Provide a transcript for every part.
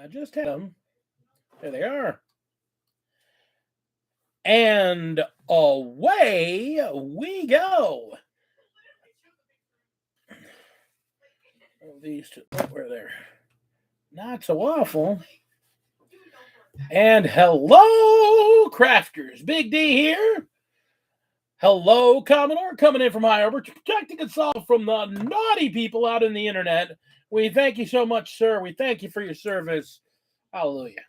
I just had them. There they are. And away we go. These two, where they're not so awful. And hello, crafters. Big D here. Hello, Commodore, coming in from high over, protecting us all from the naughty people out in the internet. We thank you so much, sir. We thank you for your service. Hallelujah.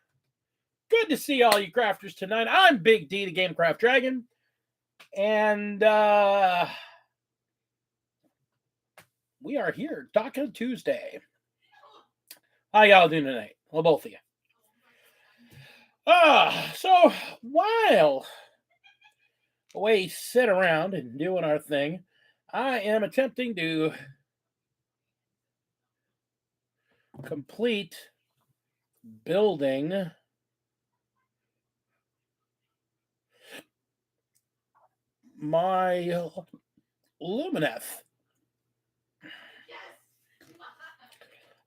Good to see all you crafters tonight. I'm Big D, the Gamecraft Dragon. And we are here, Taco Tuesday. How y'all doing tonight? Well, both of you. So while we sit around and doing our thing, I am attempting to complete building my Lumineth.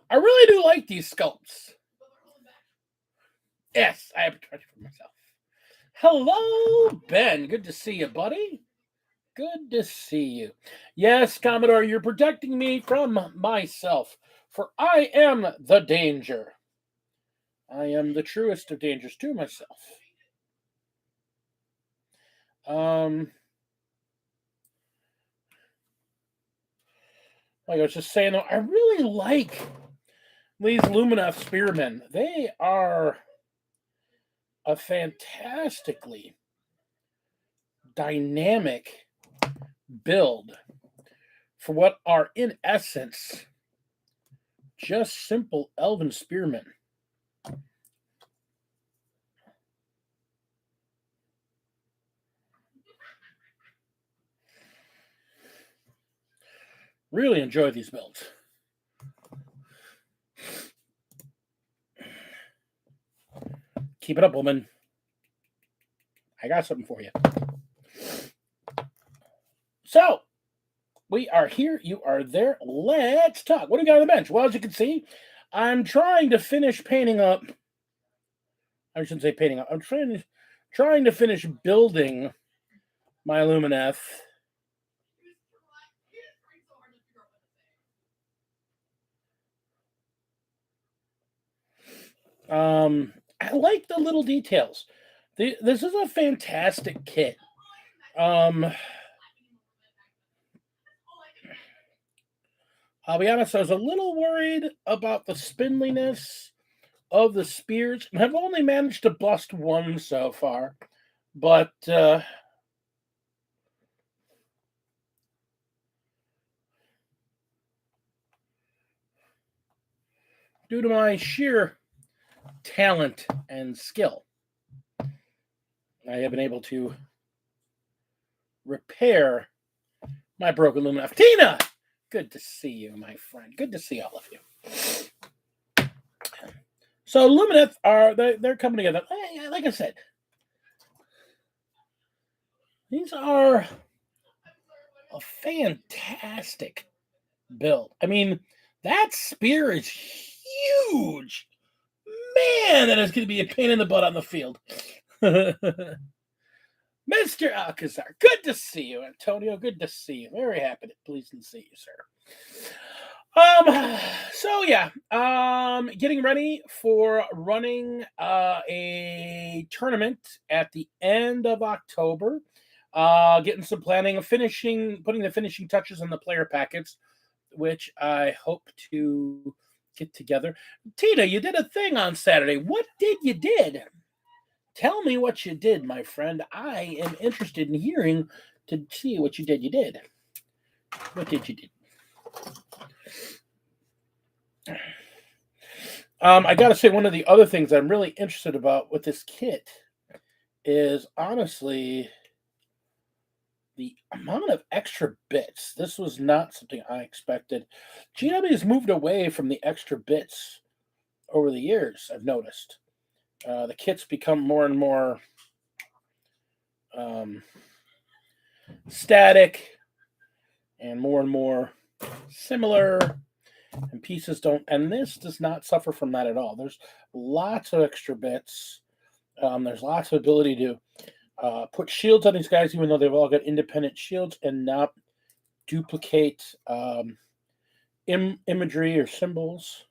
I really do like these sculpts. Yes, I have a treasure for myself. Hello, Ben. Good to see you, buddy. Good to see you. Yes, Commodore, you're protecting me from myself, for I am the danger. I am the truest of dangers to myself. Like I was just saying, though, I really like these Lumineth Spearmen. They are a fantastically dynamic build for what are, in essence, just simple elven spearmen. Really enjoy these builds. Keep it up, woman. I got something for you. So, we are here. You are there. Let's talk. What do we got on the bench? Well, as you can see, I'm trying to finish painting up. I shouldn't say painting up. I'm trying to finish building my Lumineth. I like the little details. This is a fantastic kit. I'll be honest, I was a little worried about the spindliness of the spears. I've only managed to bust one so far, but due to my sheer talent and skill, I have been able to repair my broken Lumineth. Tina! Good to see you, my friend. Good to see all of you. So Lumineth they're coming together. Like I said, these are a fantastic build. I mean, that spear is huge. Man, that is going to be a pain in the butt on the field. Mr. Alcazar, good to see you. Antonio, good to see you. Very happy to pleased to see you, sir. So yeah, getting ready for running a tournament at the end of October. Getting some planning of putting the finishing touches on the player packets, which I hope to get together. Tina, you did a thing on Saturday. What did you did? Tell me what you did, my friend. I am interested in hearing to see what you did. What did you do? I got to say, one of the other things I'm really interested about with this kit is honestly the amount of extra bits. This was not something I expected. GW has moved away from the extra bits over the years, I've noticed. The kits become more and more static and more similar. and pieces don't. And this does not suffer from that at all. There's lots of extra bits. There's lots of ability to put shields on these guys, even though they've all got independent shields, and not duplicate imagery or symbols.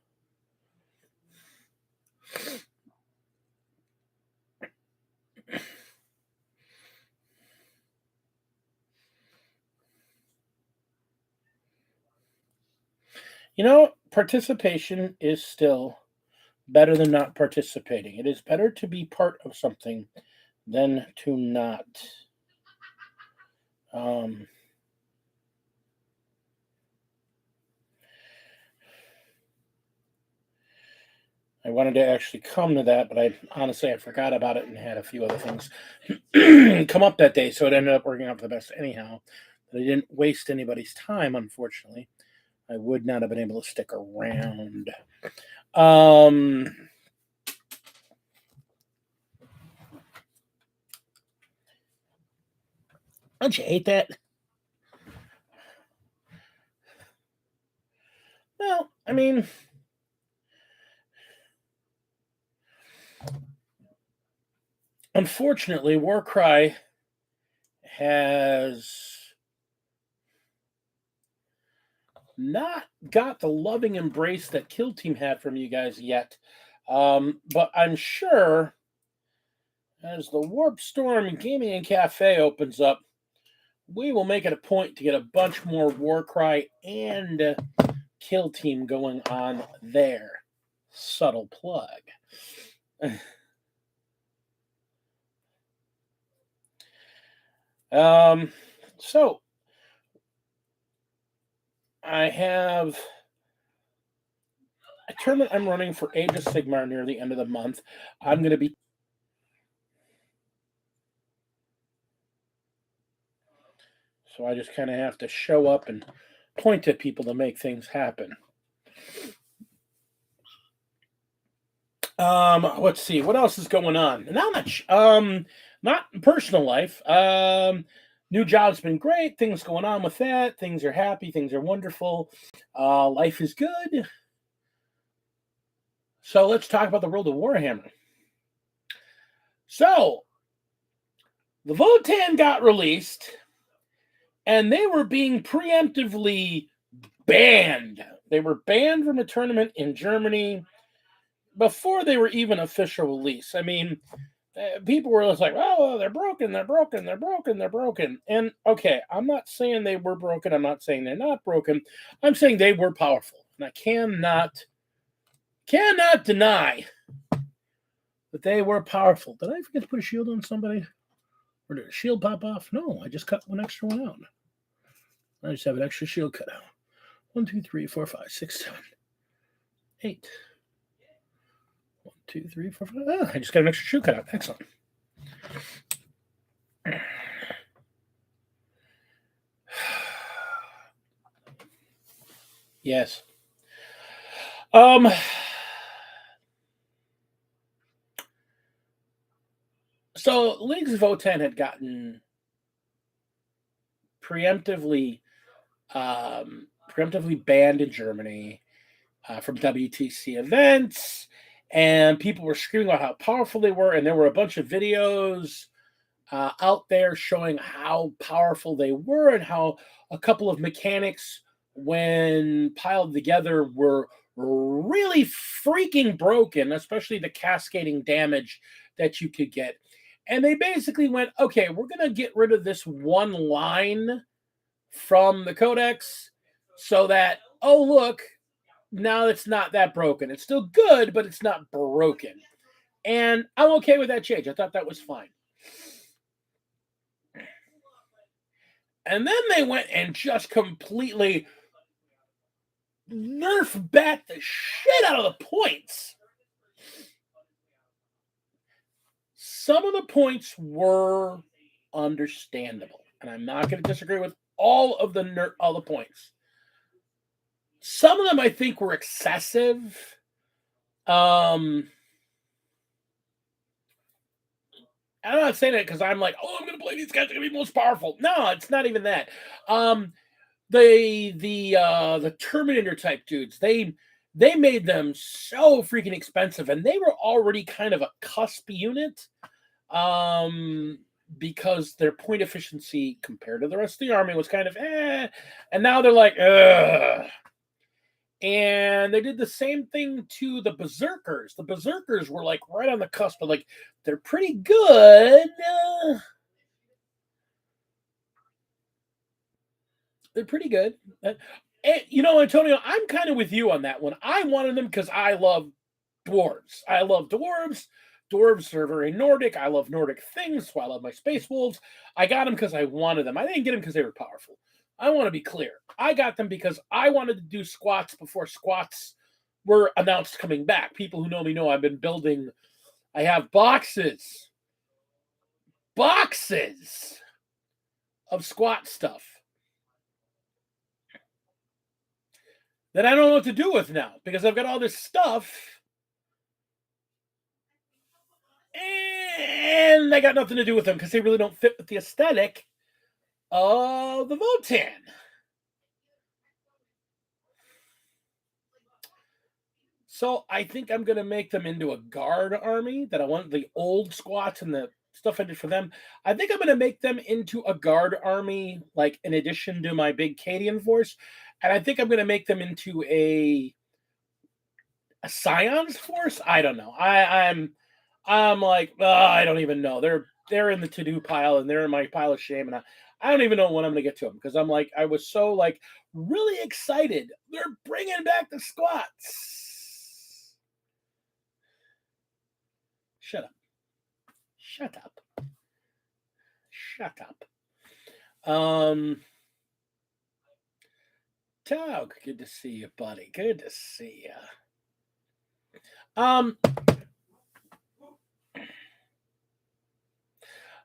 You know, participation is still better than not participating. It is better to be part of something than to not. I wanted to actually come to that, but I forgot about it and had a few other things come up that day, so it ended up working out for the best anyhow. But I didn't waste anybody's time, unfortunately. I would not have been able to stick around. Don't you hate that? Well, I mean, unfortunately, Warcry has not got the loving embrace that Kill Team had from you guys yet. But I'm sure as the Warp Storm Gaming and Cafe opens up, we will make it a point to get a bunch more Warcry and Kill Team going on there. Subtle plug. So I have a tournament I'm running for Age of Sigmar near the end of the month. I'm going to be. So I just kind of have to show up and point at people to make things happen. Let's see what else is going on. Not much. Not personal life. New job's been great. Things going on with that. Things are happy. Things are wonderful. Life is good. So let's talk about the world of Warhammer. So the Votann got released, and they were being preemptively banned. They were banned from a tournament in Germany before they were even official release. I mean, people were just like, oh, they're broken, they're broken, they're broken, they're broken. And okay, I'm not saying they were broken. I'm not saying they're not broken. I'm saying they were powerful. And I cannot deny that they were powerful. Did I forget to put a shield on somebody? Or did a shield pop off? No, I just cut one extra one out. I just have an extra shield cut out. 1, 2, 3, 4, 5, 6, 7, 8. 1, 2, 3, 4, 5. Oh, I just got an extra shoe cut out. Excellent. Yes. So Leagues of Votann had gotten preemptively banned in Germany from WTC events, and people were screaming about how powerful they were, and there were a bunch of videos out there showing how powerful they were and how a couple of mechanics, when piled together, were really freaking broken, especially the cascading damage that you could get. And they basically went, okay, we're going to get rid of this one line from the codex so that, oh, look, now it's not that broken. It's still good, but it's not broken. And I'm okay with that change. I thought that was fine. And then they went and just completely nerf bat the shit out of the points. Some of the points were understandable, and I'm not going to disagree with all the points. Some of them I think were excessive. I'm not saying that because I'm like, oh, I'm going to play these guys. They're going to be most powerful. No, it's not even that. the Terminator type dudes, they made them so freaking expensive, and they were already kind of a cusp unit, um, because their point efficiency compared to the rest of the army was kind of and now they're like, ugh. And they did the same thing to the Berserkers. The Berserkers were like right on the cusp of like, they're pretty good. They're pretty good. And, you know, Antonio, I'm kind of with you on that one. I wanted them because I love dwarves. I love dwarves. Dwarves are very Nordic. I love Nordic things, so I love my space wolves. I got them because I wanted them. I didn't get them because they were powerful. I want to be clear. I got them because I wanted to do squats before squats were announced coming back. People who know me know I've been building. I have boxes of squat stuff that I don't know what to do with now because I've got all this stuff and I got nothing to do with them because they really don't fit with the aesthetic of the Votan. So I think I'm going to make them into a guard army that I want the old squats and the stuff I did for them. I think I'm going to make them into a guard army, like in addition to my big Cadian force. And I think I'm going to make them into a Scion's force. I don't know. I'm like, I don't even know. They're in the to do pile and they're in my pile of shame, and I don't even know when I'm going to get to them because I'm like, I was so like really excited. They're bringing back the squats. Shut up. Shut up. Shut up. Tog, good to see you, buddy. Good to see you.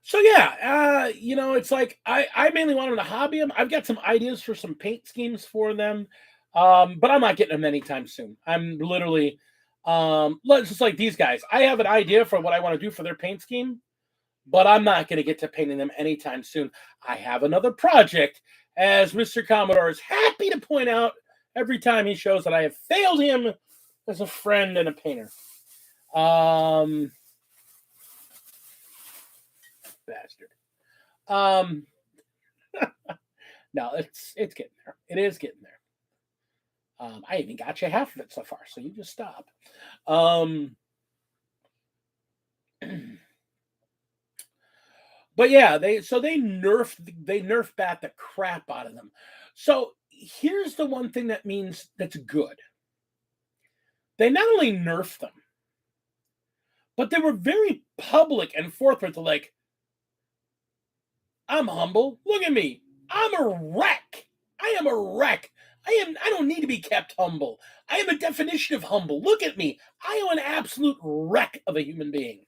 So yeah, you know, it's like I mainly wanted to hobby them. I've got some ideas for some paint schemes for them, but I'm not getting them anytime soon. I'm literally, just like these guys. I have an idea for what I want to do for their paint scheme, but I'm not going to get to painting them anytime soon. I have another project, as Mr. Commodore is happy to point out every time he shows that I have failed him as a friend and a painter. Bastard. No, it's getting there. It is getting there. I even got you half of it so far, so you just stop. But yeah, they nerf bat the crap out of them. So here's the one thing that means that's good. They not only nerfed them, but they were very public and forthright to like, I'm humble. Look at me. I'm a wreck. I am a wreck. I don't need to be kept humble. I am a definition of humble. Look at me. I am an absolute wreck of a human being.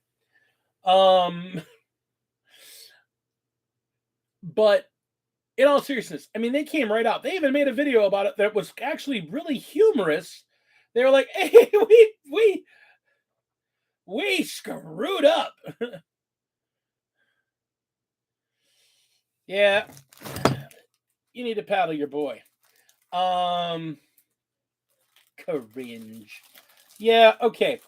But in all seriousness, I mean, they came right out. They even made a video about it that was actually really humorous. They were like, "Hey, we screwed up." Yeah, you need to paddle your boy. Cringe. Yeah, okay.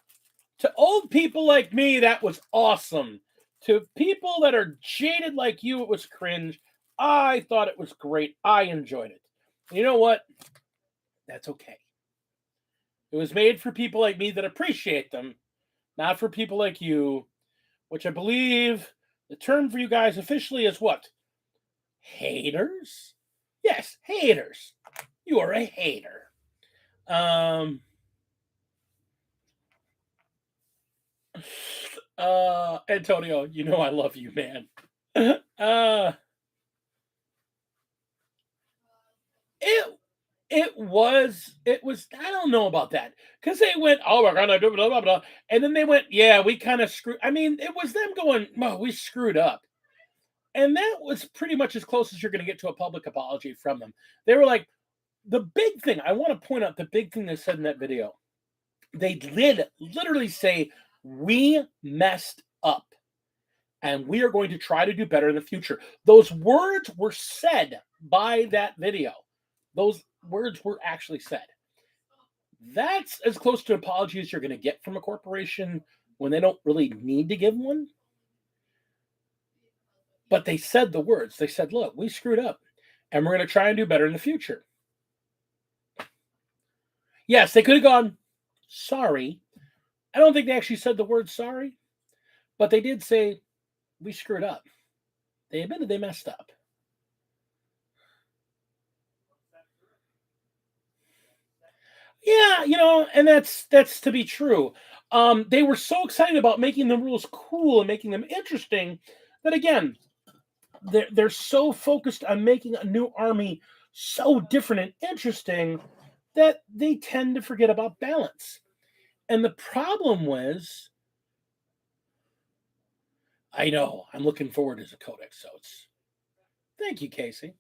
To old people like me, that was awesome. To people that are jaded like you, it was cringe. I thought it was great. I enjoyed it. You know what? That's okay. It was made for people like me that appreciate them, not for people like you, which I believe the term for you guys officially is what? Haters? Yes, haters. You are a hater. Antonio, you know I love you, man. It was I don't know about that because they went, oh, we're gonna do blah blah blah, and then they went, yeah, we kind of screwed. I mean, it was them going, well, we screwed up, and that was pretty much as close as you're gonna get to a public apology from them. They were like, the big thing I want to point out, the big thing they said in that video, they did literally say, we messed up and we are going to try to do better in the future. Those words were said by that video. Those words were actually said. That's as close to apology as you're going to get from a corporation when they don't really need to give one. But they said the words. They said, look, we screwed up and we're going to try and do better in the future. Yes, they could have gone, sorry. I don't think they actually said the word sorry, but they did say, we screwed up. They admitted they messed up. Yeah, and that's to be true. They were so excited about making the rules cool and making them interesting that, again, they're so focused on making a new army so different and interesting that they tend to forget about balance. And the problem was, I know, I'm looking forward to the Codex, so it's thank you, Casey.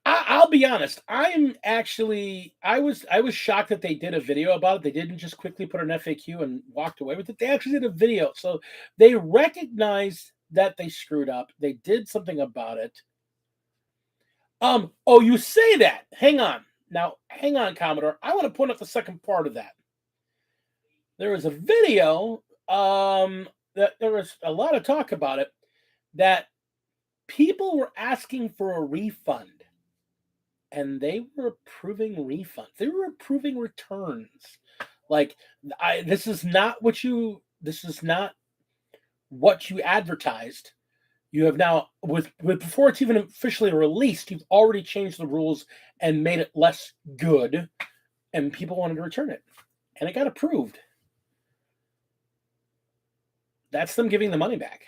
I'll be honest. I was shocked that they did a video about it. They didn't just quickly put an FAQ and walked away with it. They actually did a video. So they recognized that they screwed up. They did something about it. Oh, you say that. Hang on. Now, hang on, Commodore. I want to point out the second part of that. There was a video, that there was a lot of talk about it, that people were asking for a refund. And they were approving refunds. They were approving returns. Like, this is not what you advertised. You have now, with before it's even officially released, you've already changed the rules and made it less good, and people wanted to return it, and it got approved. That's them giving the money back.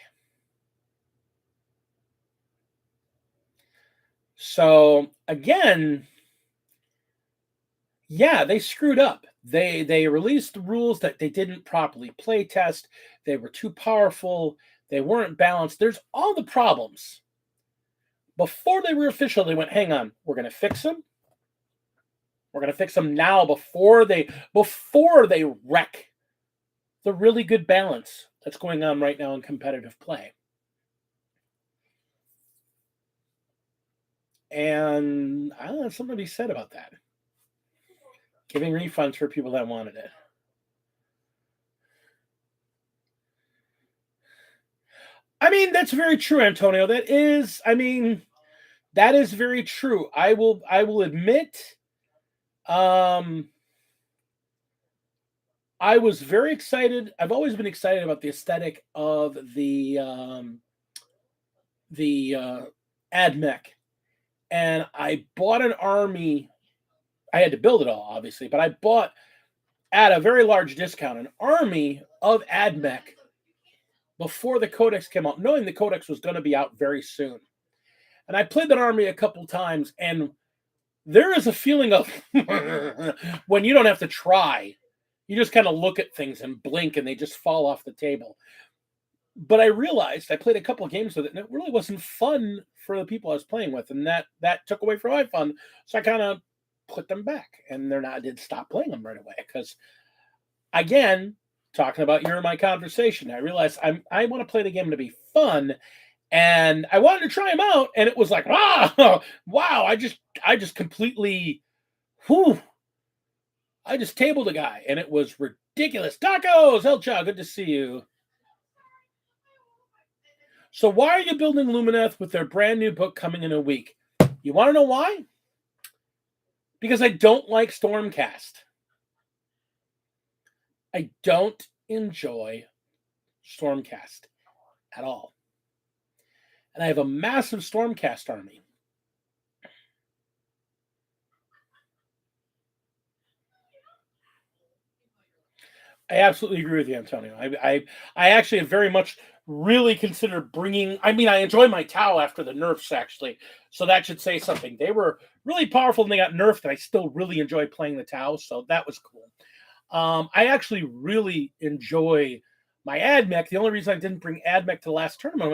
So again, yeah, they screwed up. They released the rules that they didn't properly play test. They were too powerful. They weren't balanced. There's all the problems. Before they were official, they went, hang on, we're going to fix them. We're going to fix them now before they wreck the really good balance that's going on right now in competitive play. And I don't know, something to be said about that. Giving refunds for people that wanted it. I mean, that's very true, Antonio. That is very true. I will admit, I was very excited. I've always been excited about the aesthetic of the AdMech, and I bought an army. I had to build it all, obviously, but I bought at a very large discount an army of AdMech before the Codex came out, knowing the Codex was going to be out very soon. And I played that army a couple times, and there is a feeling of when you don't have to try, you just kind of look at things and blink, and they just fall off the table. But I realized I played a couple of games with it, and it really wasn't fun for the people I was playing with, and that took away from my fun. So I kind of put them back, and I did stop playing them right away because, again, talking about you're in my conversation, I realized I want to play the game to be fun, and I wanted to try them out, and it was like, wow, I just completely, I just tabled a guy, and it was ridiculous. Tacos, Elcha, good to see you. So why are you building Lumineth with their brand new book coming in a week? You want to know why? Because I don't like Stormcast. I don't enjoy Stormcast at all. And I have a massive Stormcast army. I absolutely agree with you, Antonio. I actually have very much really considered bringing. I mean, I enjoy my Tau after the nerfs, actually, so that should say something. They were really powerful and they got nerfed, and I still really enjoy playing the Tau, so that was cool. I actually really enjoy my AdMech. The only reason I didn't bring AdMech to the last tournament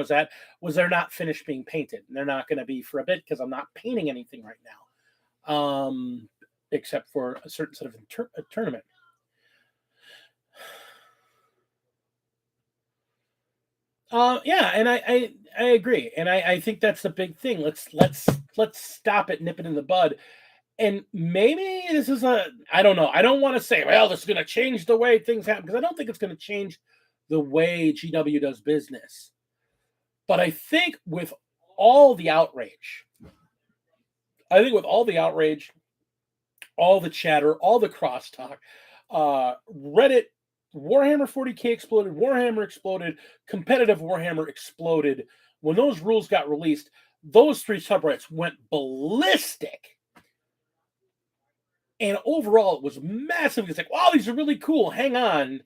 was they're not finished being painted, and they're not going to be for a bit because I'm not painting anything right now, except for a certain sort of tournament. Yeah, and I agree, and I think that's the big thing. Let's stop it, nip it in the bud, and maybe this is a I don't know. I don't want to say, well, this is going to change the way things happen because I don't think it's going to change the way GW does business. But I think with all the outrage, I think with all the outrage, all the chatter, all the crosstalk, Reddit, Warhammer 40K exploded, Warhammer exploded, competitive Warhammer exploded. When those rules got released, those three subreddits went ballistic. And overall, it was massive. It's like, wow, these are really cool. Hang on.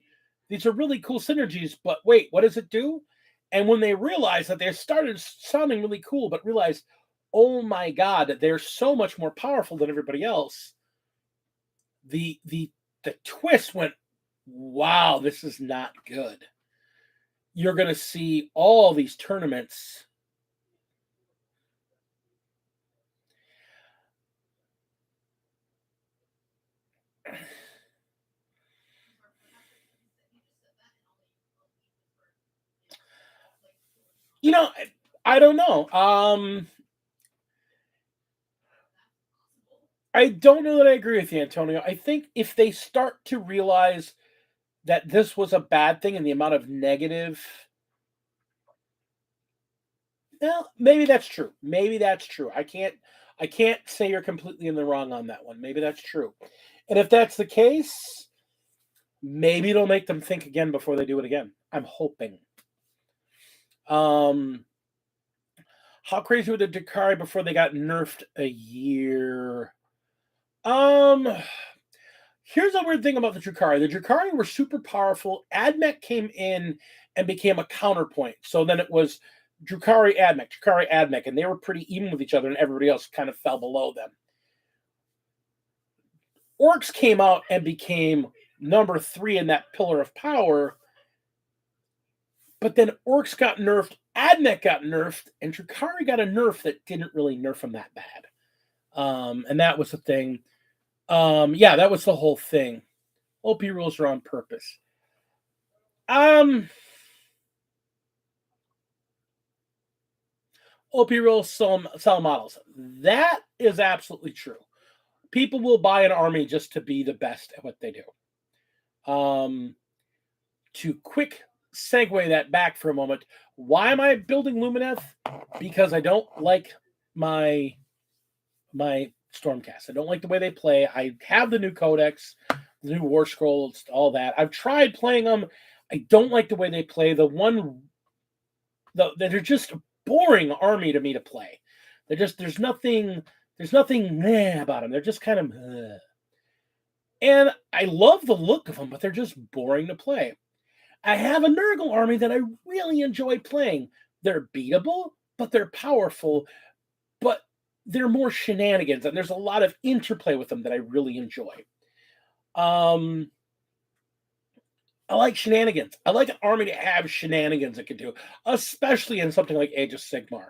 These are really cool synergies. But wait, what does it do? And when they realized that they started sounding really cool, but realized, oh my God, that they're so much more powerful than everybody else, the twist went, wow, this is not good. You're going to see all these tournaments. You know, I don't know. I don't know that I agree with you, Antonio. I think if they start to realize that this was a bad thing and the amount of negative, well, maybe that's true. Maybe that's true. I can't say you're completely in the wrong on that one. Maybe that's true. And if that's the case, maybe it'll make them think again before they do it again. I'm hoping. Um, how crazy were the Dakari before they got nerfed a year? Um, Here's a weird thing about the Drukari. The Drukari were super powerful. Admech came in and became a counterpoint. So then it was Drukari Admech, and they were pretty even with each other, and everybody else kind of fell below them. Orcs came out and became number 3 in that pillar of power, but then Orcs got nerfed, Admech got nerfed, and Drukari got a nerf that didn't really nerf them that bad. And that was the thing. Yeah, that was the whole thing. OP rules are on purpose. OP rules sell models. That is absolutely true. People will buy an army just to be the best at what they do. To quick segue that back for a moment, why am I building Lumineth? Because I don't like my Stormcast. I don't like the way they play. I have the new Codex, the new War Scrolls, all that. I've tried playing them. I don't like the way they play. They're just a boring army to me to play. There's nothing meh about them. They're just kind of and I love the look of them, but they're just boring to play. I have a Nurgle army that I really enjoy playing. They're beatable, but they're powerful, but they're more shenanigans, and there's a lot of interplay with them that I really enjoy. I like shenanigans. I like an army to have shenanigans it can do, especially in something like Age of Sigmar.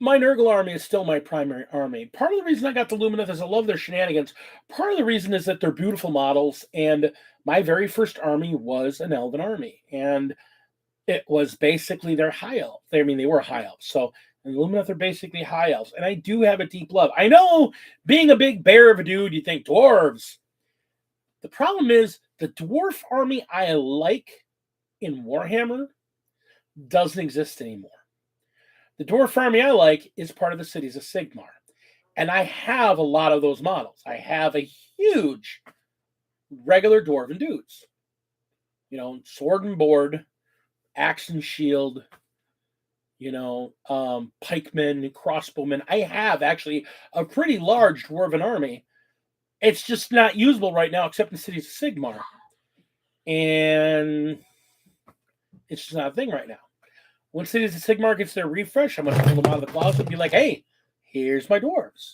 My Nurgle army is still my primary army. Part of the reason I got the Lumineth is I love their shenanigans. Part of the reason is that they're beautiful models, and my very first army was an Elven army, and it was basically their high elf. They were high elves, so and the Lumineth are basically high elves, and I do have a deep love. I know, being a big bear of a dude, you think dwarves. The problem is the dwarf army I like in Warhammer doesn't exist anymore. The dwarf army I like is part of the cities of Sigmar. And I have a lot of those models. I have a huge regular dwarven dudes. Sword and board, axe and shield, pikemen, crossbowmen. I have actually a pretty large dwarven army. It's just not usable right now except in cities of Sigmar. And it's just not a thing right now. When Cities of Sigmar gets their refresh, I'm going to pull them out of the closet and be like, hey, here's my dwarves.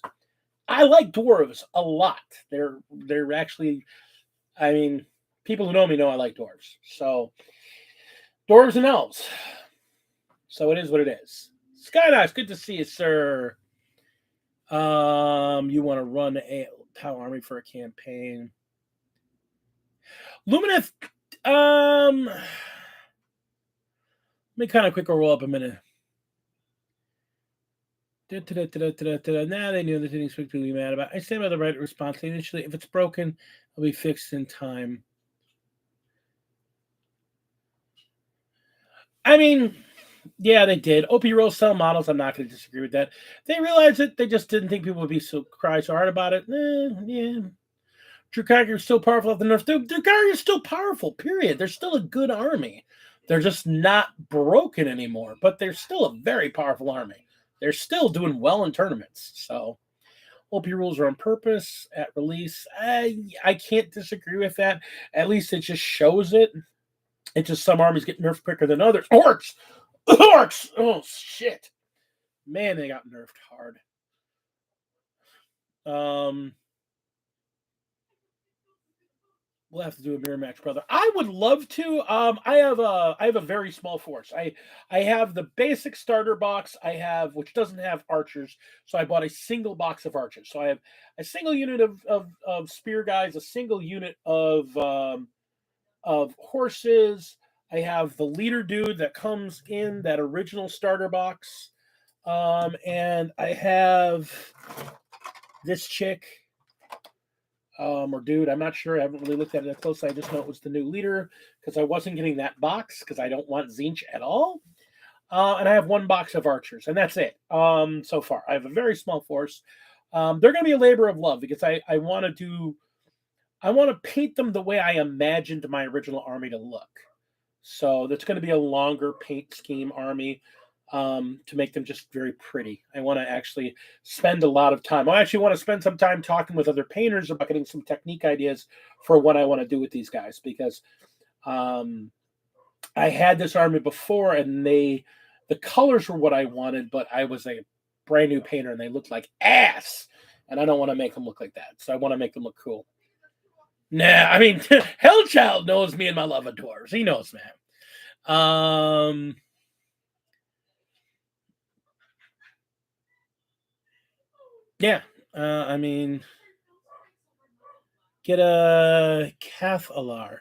I like dwarves a lot. They're actually, people who know me know I like dwarves. So, dwarves and elves. So it is what it is. Skydice, good to see you, sir. You want to run a Tau army for a campaign. Lumineth Let me kind of quick roll up a minute. Now they knew they didn't expect to be mad about. I stand by the right response. Initially, if it's broken, it'll be fixed in time. I mean, yeah, they did. OP Roll sell models. I'm not going to disagree with that. They realized it. They just didn't think people would be cry so hard about it. Yeah. Drukari is still powerful at the North. Drukari is still powerful, period. They're still a good army. They're just not broken anymore, but they're still a very powerful army. They're still doing well in tournaments. So OP rules are on purpose at release. I can't disagree with that. At least it just shows it. It's just some armies get nerfed quicker than others. Orcs! Orcs! Oh, shit. Man, they got nerfed hard. We'll have to do a mirror match, brother. I would love to. I have a very small force. I have the basic starter box. I have, which doesn't have archers, so I bought a single box of archers. So I have a single unit of spear guys, a single unit of horses. I have the leader dude that comes in that original starter box, and I have this chick. Or dude, I'm not sure. I haven't really looked at it closely. I just know it was the new leader because I wasn't getting that box because I don't want Tzeentch at all. And I have one box of archers, and that's it so far. I have a very small force. They're going to be a labor of love because I want to paint them the way I imagined my original army to look. So that's going to be a longer paint scheme army. To make them just very pretty. I want to actually spend a lot of time. I actually want to spend some time talking with other painters about getting some technique ideas for what I want to do with these guys because I had this army before and the colors were what I wanted, but I was a brand new painter and they looked like ass. And I don't want to make them look like that. So I want to make them look cool. Nah, I mean, Hellchild knows me and my love of dwarves. He knows, man. Yeah, I mean, get a Cathalar.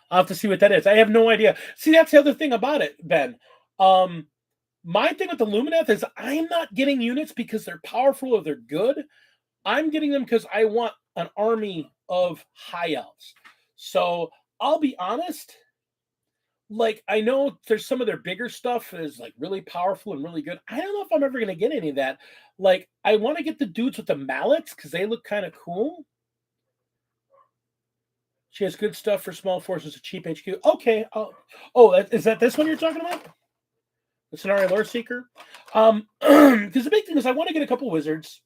I'll have to see what that is. I have no idea. See, that's the other thing about it, Ben. My thing with the Lumineth is I'm not getting units because they're powerful or they're good. I'm getting them because I want an army of high elves. So I'll be honest. Like, I know there's some of their bigger stuff is like really powerful and really good. I don't know if I'm ever going to get any of that. Like, I want to get the dudes with the mallets because they look kind of cool. She has good stuff for small forces, a cheap HQ. Okay. Is that this one you're talking about? The Scenario Lore Seeker? Because the big thing is I want to get a couple wizards.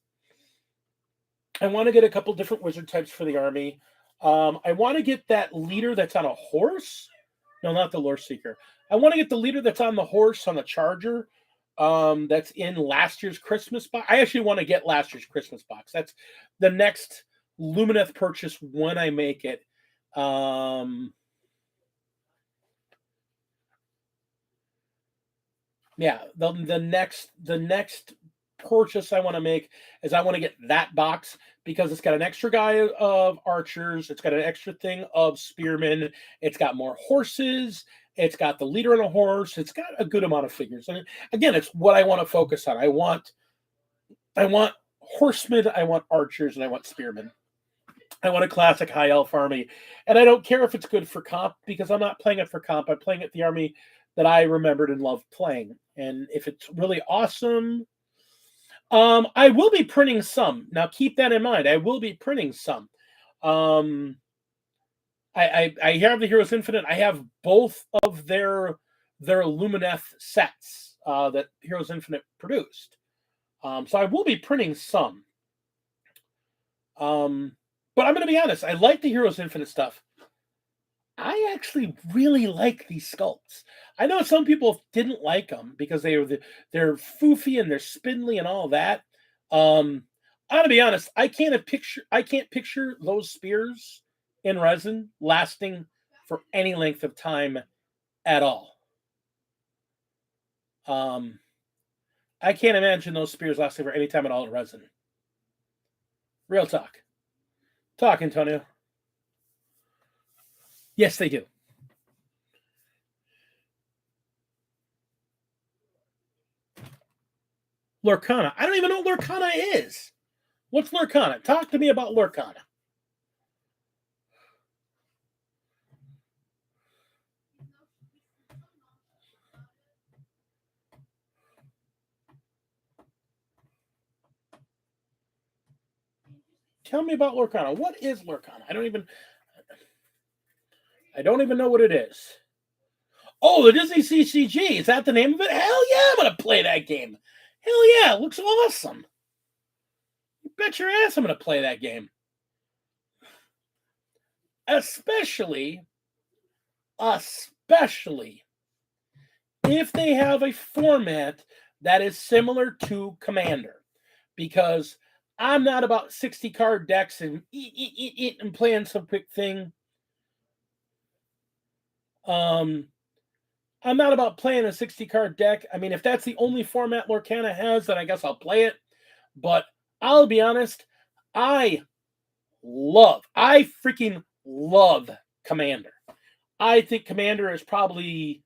I want to get a couple different wizard types for the army. I want to get that leader that's on a horse. No, not the Lore Seeker. I want to get the leader that's on the horse on the charger. That's in last year's Christmas box. I actually want to get last year's Christmas box. That's the next Lumineth purchase when I make it. Yeah, the next purchase I want to make is I want to get that box because it's got an extra guy of archers, it's got an extra thing of spearmen, it's got more horses, it's got the leader on a horse, it's got a good amount of figures. And again, it's what I want to focus on. I want horsemen, I want archers, and I want spearmen. I want a classic high elf army. And I don't care if it's good for comp because I'm not playing it for comp. I'm playing it the army that I remembered and loved playing. And if it's really awesome, I will be printing some. Now keep that in mind. I will be printing some. I have the Heroes Infinite. I have both of their Lumineth sets that Heroes Infinite produced. So I will be printing some. But I'm going to be honest. I like the Heroes Infinite stuff. I actually really like these sculpts. I know some people didn't like them because they're foofy and they're spindly and all that. I'm gonna be honest. I can't picture those spears in resin lasting for any length of time at all. I can't imagine those spears lasting for any time at all in resin. Real talk. Talk, Antonio. Yes, they do. Lurkana. I don't even know what Lurkana is. What's Lurkana? Talk to me about Lurkana. Tell me about Lurkana. What is Lurkana? I don't even know what it is. Oh, the Disney CCG. Is that the name of it? Hell yeah, I'm gonna play that game. Hell yeah, it looks awesome. You bet your ass I'm gonna play that game. Especially if they have a format that is similar to Commander. Because I'm not about 60 card decks and and playing some quick thing. I'm not about playing a 60 card deck. I mean, if that's the only format Lorcana has, then I guess I'll play it. But I'll be honest, I freaking love Commander. I think Commander is probably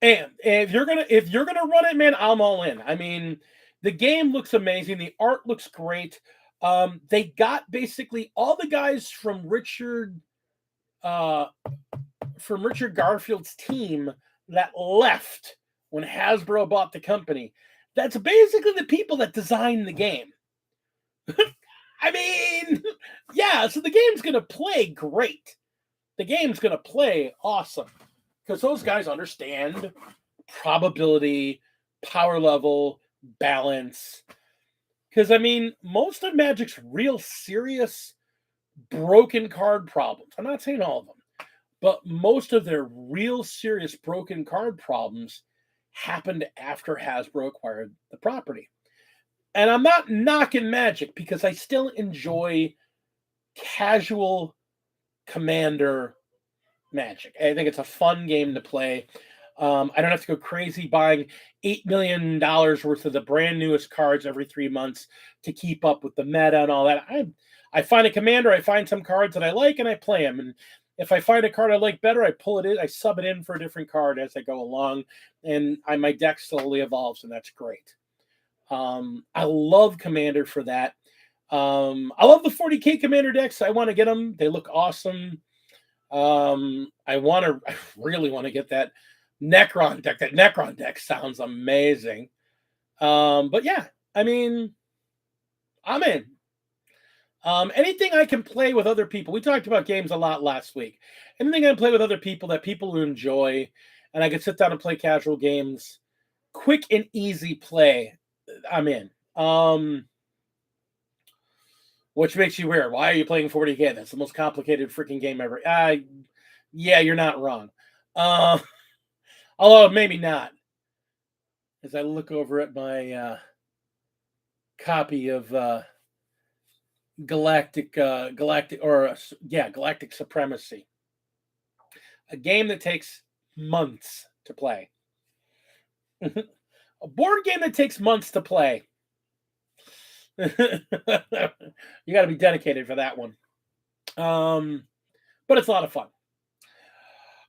and if you're gonna run it, man, I'm all in. I mean, the game looks amazing. The art looks great. They got basically all the guys from Richard Garfield's team that left when Hasbro bought the company. That's basically the people that designed the game. I mean, yeah, so the game's going to play great. The game's going to play awesome because those guys understand probability, power level, balance. Because, I mean, most of Magic's real serious broken card problems, I'm not saying all of them, but most of their real serious broken card problems happened after Hasbro acquired the property. And I'm not knocking Magic because I still enjoy casual Commander Magic. I think it's a fun game to play. I don't have to go crazy buying $8 million worth of the brand newest cards every 3 months to keep up with the meta and all that. I find a commander, I find some cards that I like, and I play them. And if I find a card I like better, I pull it in, I sub it in for a different card as I go along, and my deck slowly evolves, and that's great. I love Commander for that. I love the 40K Commander decks. I want to get them. They look awesome. I really want to get that Necron deck. That Necron deck sounds amazing. But yeah, I mean, I'm in. Anything I can play with other people. We talked about games a lot last week. Anything I can play with other people that people enjoy, and I can sit down and play casual games, quick and easy play. I'm in. Which makes you weird. Why are you playing 40K? That's the most complicated freaking game ever. Yeah, you're not wrong. Although maybe not. As I look over at my copy of Galactic Supremacy, a game that takes months to play. A board game that takes months to play. You got to be dedicated for that one. But it's a lot of fun.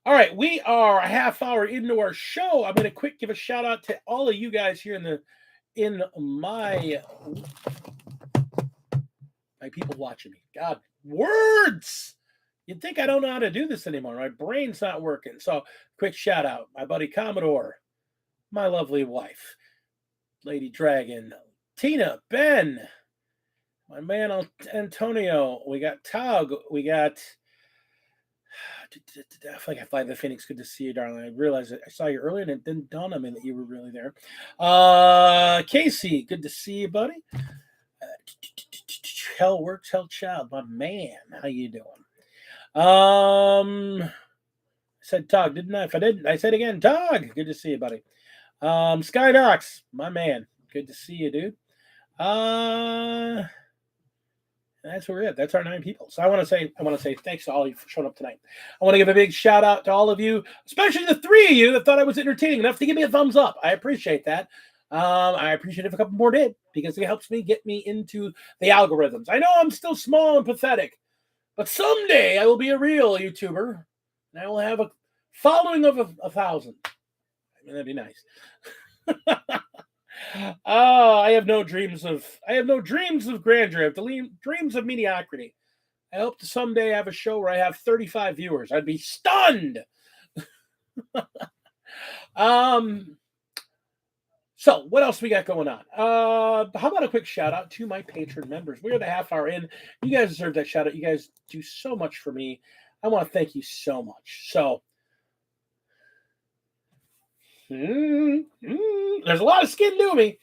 All right, we are a half hour into our show. I'm going to give a shout out to all of you guys here in my people watching me. God, words! You'd think I don't know how to do this anymore. My brain's not working. So, quick shout out. My buddy Commodore, my lovely wife, Lady Dragon, Tina, Ben, my man Antonio, we got Tog, we got I feel like I fly the Phoenix. Good to see you, darling. I realized I saw you earlier and it didn't dawn on me that you were really there. Casey, good to see you, buddy. Hell Works, Hell Child, my man. How you doing? I said Tog, didn't I? If I didn't, I said again, Tog. Good to see you, buddy. Sky Knox, my man. Good to see you, dude. That's where we're at. That's our 9 people. So I want to say thanks to all of you for showing up tonight. I want to give a big shout out to all of you, especially the 3 of you that thought I was entertaining enough to give me a thumbs up. I appreciate that. I appreciate if a couple more did, because it helps me get me into the algorithms. I know I'm still small and pathetic, but someday I will be a real YouTuber and I will have a following of 1,000. I mean, that'd be nice. Oh, I have no dreams of grandeur. I have dreams of mediocrity. I hope to someday have a show where I have 35 viewers. I'd be stunned. um, so what else we got going on? How about a quick shout out to my patron members? We're the half hour in. You guys deserve that shout out. You guys do so much for me. I want to thank you so much. So there's a lot of skin to me.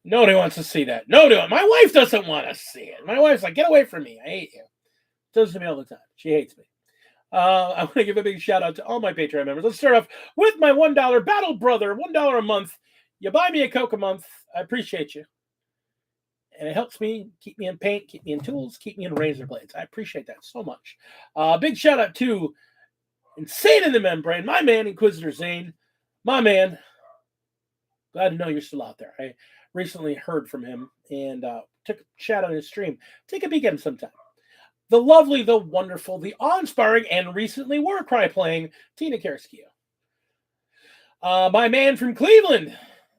Nobody wants to see that. My wife doesn't want to see it. My wife's like, get away from me. I hate you. Does to me all the time. She hates me. I want to give a big shout out to all my Patreon members. Let's start off with my $1 Battle Brother, $1 a month. You buy me a Coke a month. I appreciate you. And it helps me keep me in paint, keep me in tools, keep me in razor blades. I appreciate that so much. Big shout out to Insane in the Membrane, my man, Inquisitor Zane. My man. Glad to know you're still out there. I recently heard from him and took a chat on his stream. Take a peek at him sometime. The lovely, the wonderful, the awe-inspiring, and recently Warcry playing Tina Karaskia. My man from Cleveland.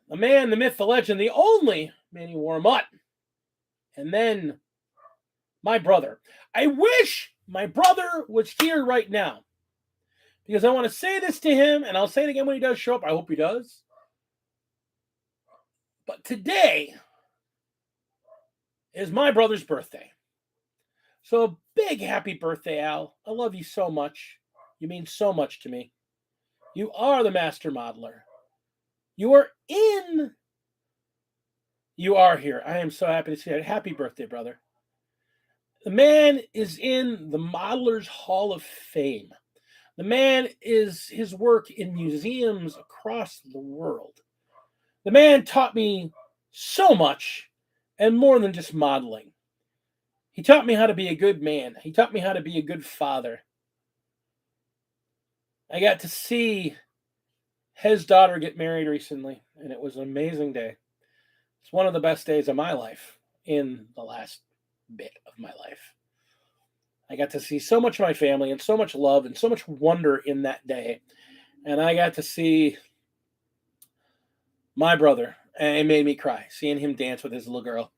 The man, the myth, the legend, the only Manny Warmutt. And then my brother. I wish my brother was here right now. Because I want to say this to him, and I'll say it again when he does show up. I hope he does. But today is my brother's birthday. So a big happy birthday, Al. I love you so much. You mean so much to me. You are the master modeler. You are here. I am so happy to see it. Happy birthday, brother. The man is in the Modelers Hall of Fame. The man is his work in museums across the world. The man taught me so much and more than just modeling. He taught me how to be a good man. He taught me how to be a good father. I got to see his daughter get married recently, and it was an amazing day. It's one of the best days of my life in the last bit of my life. I got to see so much of my family and so much love and so much wonder in that day. And I got to see my brother, and it made me cry, seeing him dance with his little girl.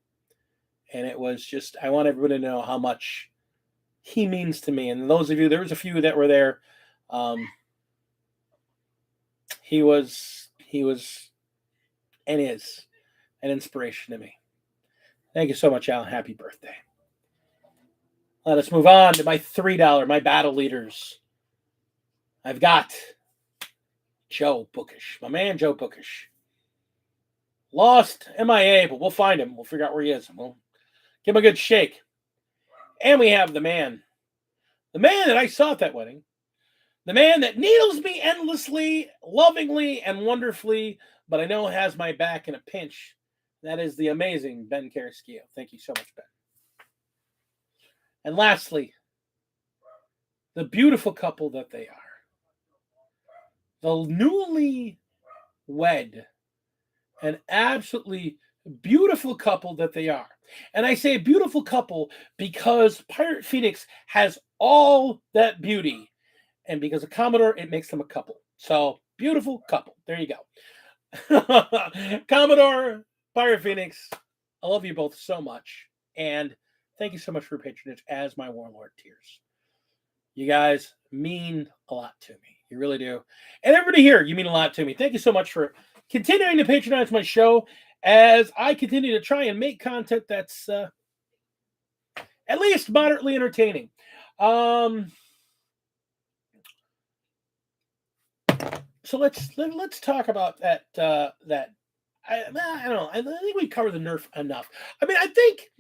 And it was just, I want everybody to know how much he means to me. And those of you, there was a few that were there. He was and is an inspiration to me. Thank you so much, Alan. Happy birthday. Let us move on to my $3, my battle leaders. I've got Joe Bookish, my man Joe Bookish. Lost MIA, but we'll find him. We'll figure out where he is. And we'll give him a good shake. And we have the man that I saw at that wedding. The man that needles me endlessly, lovingly, and wonderfully, but I know has my back in a pinch. That is the amazing Ben Karaskia. Thank you so much, Ben. And lastly, the beautiful couple that they are. The newly wed and absolutely beautiful couple that they are. And I say beautiful couple because Pirate Phoenix has all that beauty. And because of Commodore, it makes them a couple. So, beautiful couple. There you go. Commodore, Pirate Phoenix, I love you both so much. And thank you so much for your patronage as my Warlord tiers. You guys mean a lot to me. You really do. And everybody here, you mean a lot to me. Thank you so much for continuing to patronize my show as I continue to try and make content that's at least moderately entertaining. So let's talk about that. I don't know. I think we covered the nerf enough. I mean, I think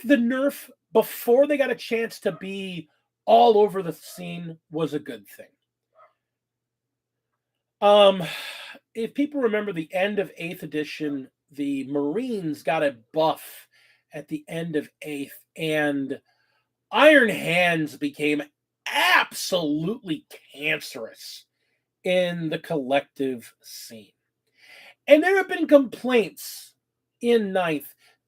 the nerf before they got a chance to be all over the scene was a good thing. If people remember the end of 8th edition, the Marines got a buff at the end of 8th, and Iron Hands became absolutely cancerous in the collective scene. And there have been complaints in 9th.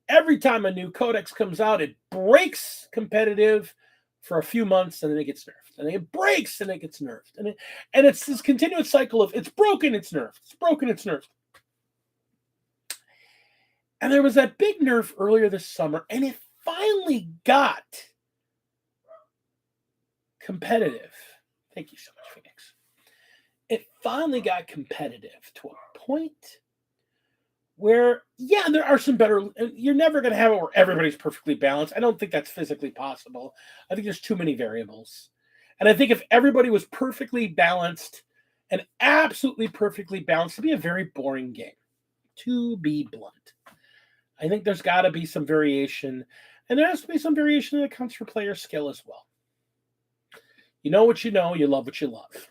Every time a new codex comes out, it breaks competitive for a few months and then it gets nerfed. and it breaks, and it gets nerfed, and it's this continuous cycle of it's broken, it's nerfed, it's broken, it's nerfed. And there was that big nerf earlier this summer, and it finally got competitive. Thank you so much, Phoenix. It finally got competitive to a point where, yeah, there are some better. You're never going to have it where everybody's perfectly balanced. I don't think that's physically possible. I think there's too many variables. And I think if everybody was perfectly balanced and absolutely perfectly balanced, it'd be a very boring game, to be blunt. I think there's got to be some variation, and there has to be some variation that comes for player skill as well. You know what you know, you love what you love.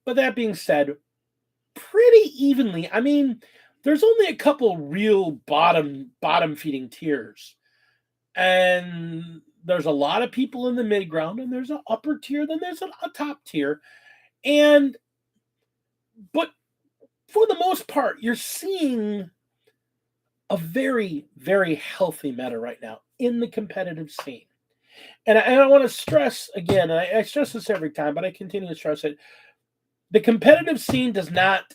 But that being said, pretty evenly, I mean, there's only a couple real bottom feeding tiers. And there's a lot of people in the mid ground, and there's an upper tier, then there's a top tier. But for the most part, you're seeing a very, very healthy meta right now in the competitive scene. And I want to stress again, and I stress this every time, but I continue to stress it. The competitive scene does not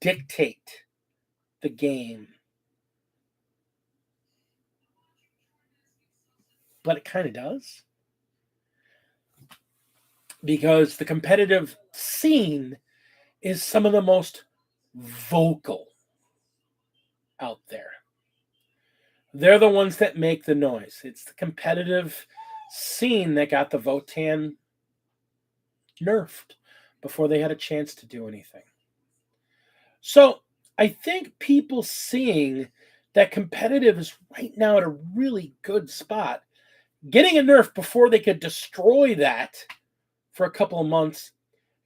dictate the game, but it kind of does. Because the competitive scene is some of the most vocal out there. They're the ones that make the noise. It's the competitive scene that got the Votann nerfed before they had a chance to do anything. So I think people seeing that competitive is right now at a really good spot, getting a nerf before they could destroy that for a couple of months,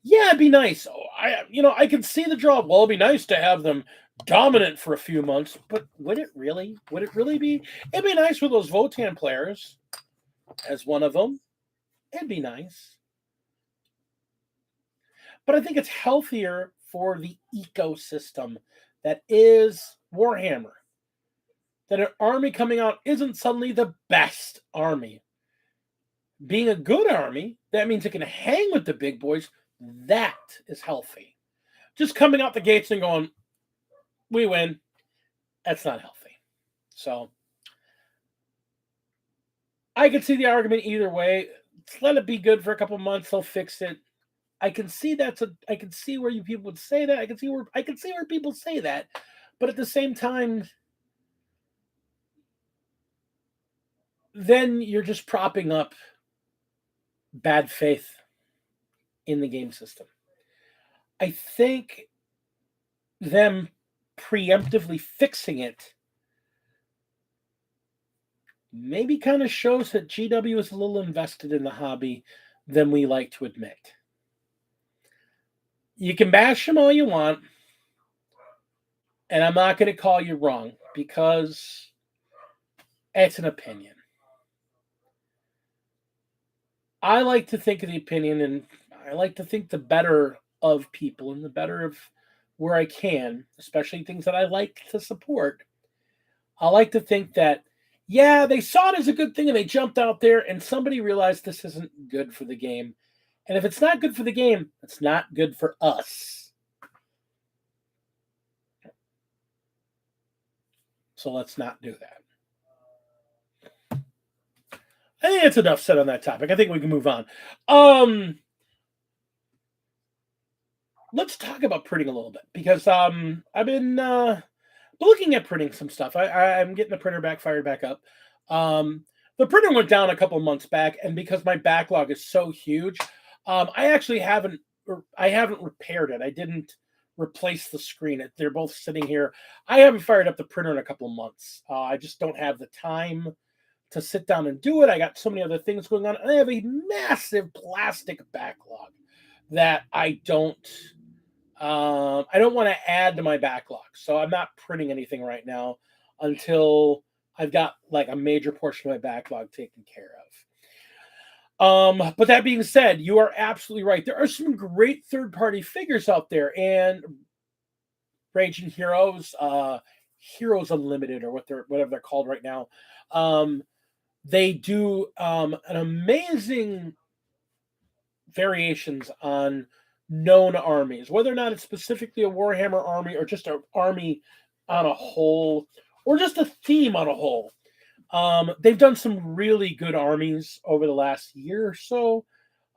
yeah, it'd be nice. I can see the draw. Well, it'd be nice to have them dominant for a few months, but would it really? Would it really be? It'd be nice for those Votann players, as one of them. It'd be nice. But I think it's healthier for the ecosystem that is Warhammer. That an army coming out isn't suddenly the best army. Being a good army, that means it can hang with the big boys. That is healthy. Just coming out the gates and going, we win, that's not healthy. So I could see the argument either way. Let it be good for a couple months, they'll fix it. I can see I can see where people would say that. I can see where people say that. But at the same time, then you're just propping up bad faith in the game system. I think them preemptively fixing it maybe kind of shows that GW is a little invested in the hobby than we like to admit. You can bash them all you want, and I'm not going to call you wrong because it's an opinion. I like to think of the opinion, and I like to think the better of people and the better of where I can, especially things that I like to support. I like to think that, yeah, they saw it as a good thing and they jumped out there and somebody realized this isn't good for the game. And if it's not good for the game, it's not good for us. So let's not do that. I think that's enough said on that topic. I think we can move on. Let's talk about printing a little bit because I've been looking at printing some stuff. I'm getting the printer fired back up. The printer went down a couple of months back, and because my backlog is so huge, I actually haven't repaired it. I didn't replace the screen. They're both sitting here. I haven't fired up the printer in a couple of months. I just don't have the time to sit down and do it. I got so many other things going on. And I have a massive plastic backlog that I don't want to add to my backlog. So I'm not printing anything right now until I've got like a major portion of my backlog taken care of. But that being said, you are absolutely right. There are some great third-party figures out there, and Raging Heroes, Heroes Unlimited, or whatever they're called right now. They do an amazing variations on known armies, whether or not it's specifically a Warhammer army or just an army on a whole, or just a theme on a whole. They've done some really good armies over the last year or so.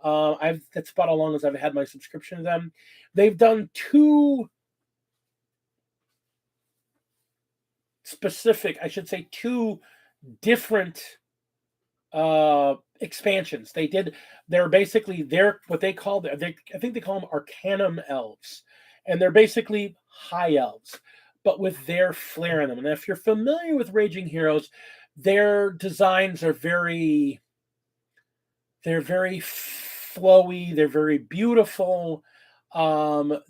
That's about how long as I've had my subscription to them. They've done two different expansions. They're basically what they call I think they call them Arcanum elves, and they're basically high elves, but with their flair in them. And if you're familiar with Raging Heroes, their designs are they're very flowy, they're very beautiful. I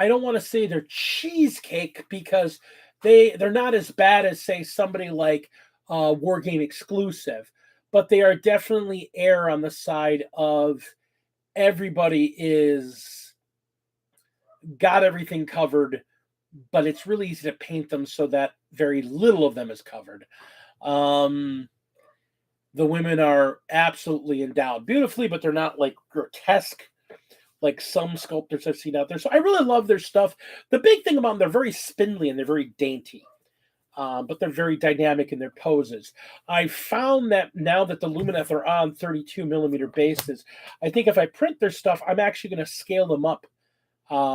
don't want to say they're cheesecake because they're not as bad as, say, somebody like Wargame Exclusive, but they are definitely err on the side of everybody is got everything covered, but it's really easy to paint them so that very little of them is covered. The women are absolutely endowed beautifully, but they're not like grotesque like some sculptors I've seen out there. So I really love their stuff. The big thing about them, they're very spindly and they're very dainty, but they're very dynamic in their poses. I found that now that the Lumineth are on 32 millimeter bases, I think if I print their stuff, I'm actually going to scale them up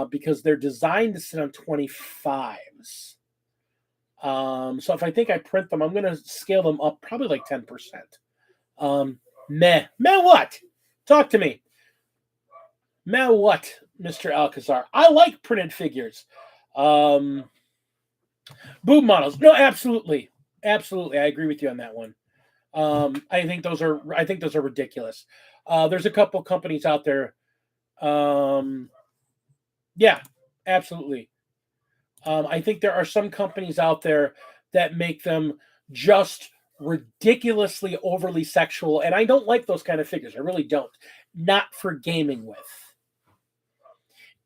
because they're designed to sit on 25s. So if I think I print them, I'm going to scale them up probably like 10%. Meh what? Talk to me. Meh what, Mr. Alcazar? I like printed figures. Boob models. No, absolutely. Absolutely. I agree with you on that one. I think those are ridiculous. There's a couple companies out there. Yeah, absolutely. I think there are some companies out there that make them just ridiculously overly sexual, and I don't like those kind of figures. I really don't. Not for gaming with.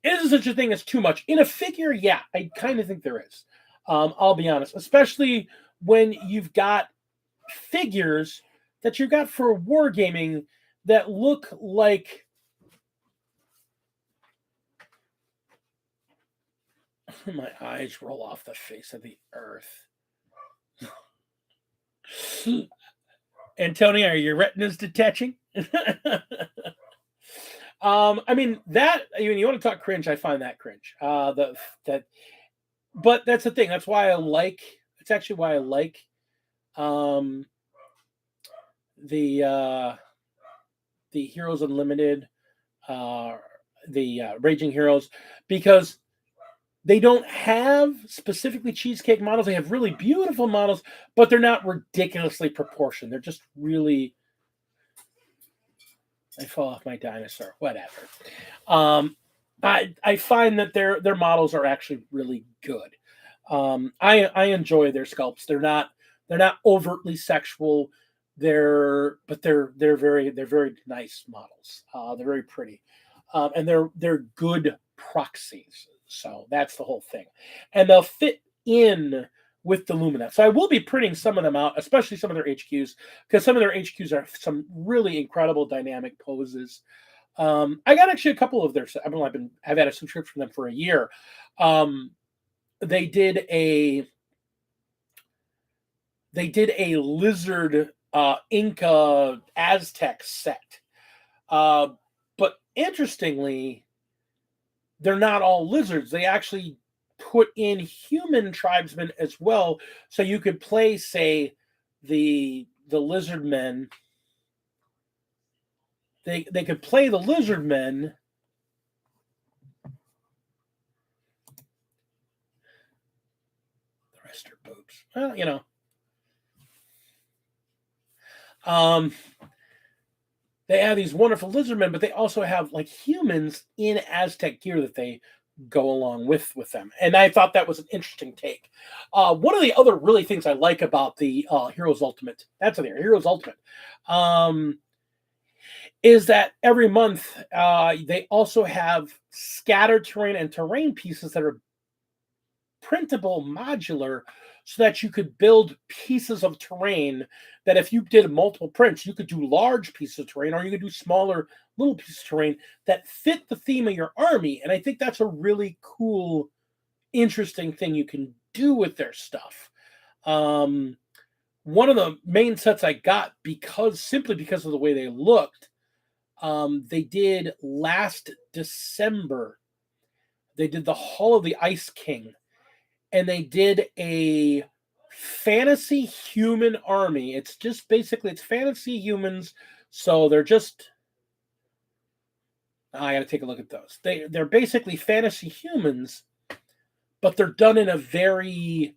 Is there such a thing as too much in a figure? Yeah, I kind of think there is. I'll be honest, especially when you've got figures that you've got for wargaming that look like my eyes roll off the face of the earth. Antonio, are your retinas detaching? I mean that. You want to talk cringe? I find that cringe. But that's the thing. That's why I like. It's actually why I like the Heroes Unlimited, the Raging Heroes, because they don't have specifically cheesecake models. They have really beautiful models, but they're not ridiculously proportioned. They're just really. I fall off my dinosaur. Whatever. I find that their models are actually really good. I enjoy their sculpts. They're not overtly sexual. They're very nice models. They're very pretty, and they're good proxies. So that's the whole thing, and they'll fit in with the Lumineth. So I will be printing some of them out, especially some of their HQs, because some of their HQs are some really incredible dynamic poses. I got actually a couple of their. I've had a subscription from them for a year. They did a lizard Inca Aztec set, but interestingly, they're not all lizards. They actually put in human tribesmen as well, so you could play, say, the lizard men. They could play the lizard men. The rest are boobs. Well, they have these wonderful lizard men, but they also have like humans in Aztec gear that they go along with them. And I thought that was an interesting take. One of the other really things I like about the Heroes Ultimate, Heroes Ultimate, is that every month they also have scattered terrain and terrain pieces that are printable modular, so that you could build pieces of terrain that if you did multiple prints, you could do large pieces of terrain, or you could do smaller little pieces of terrain that fit the theme of your army. And I think that's a really cool, interesting thing you can do with their stuff. One of the main sets I got simply because of the way they looked, they did last December. They did the Hall of the Ice King, and they did a fantasy human army. It's just basically it's fantasy humans, so they're just. I got to take a look at those. They're basically fantasy humans, but they're done in a very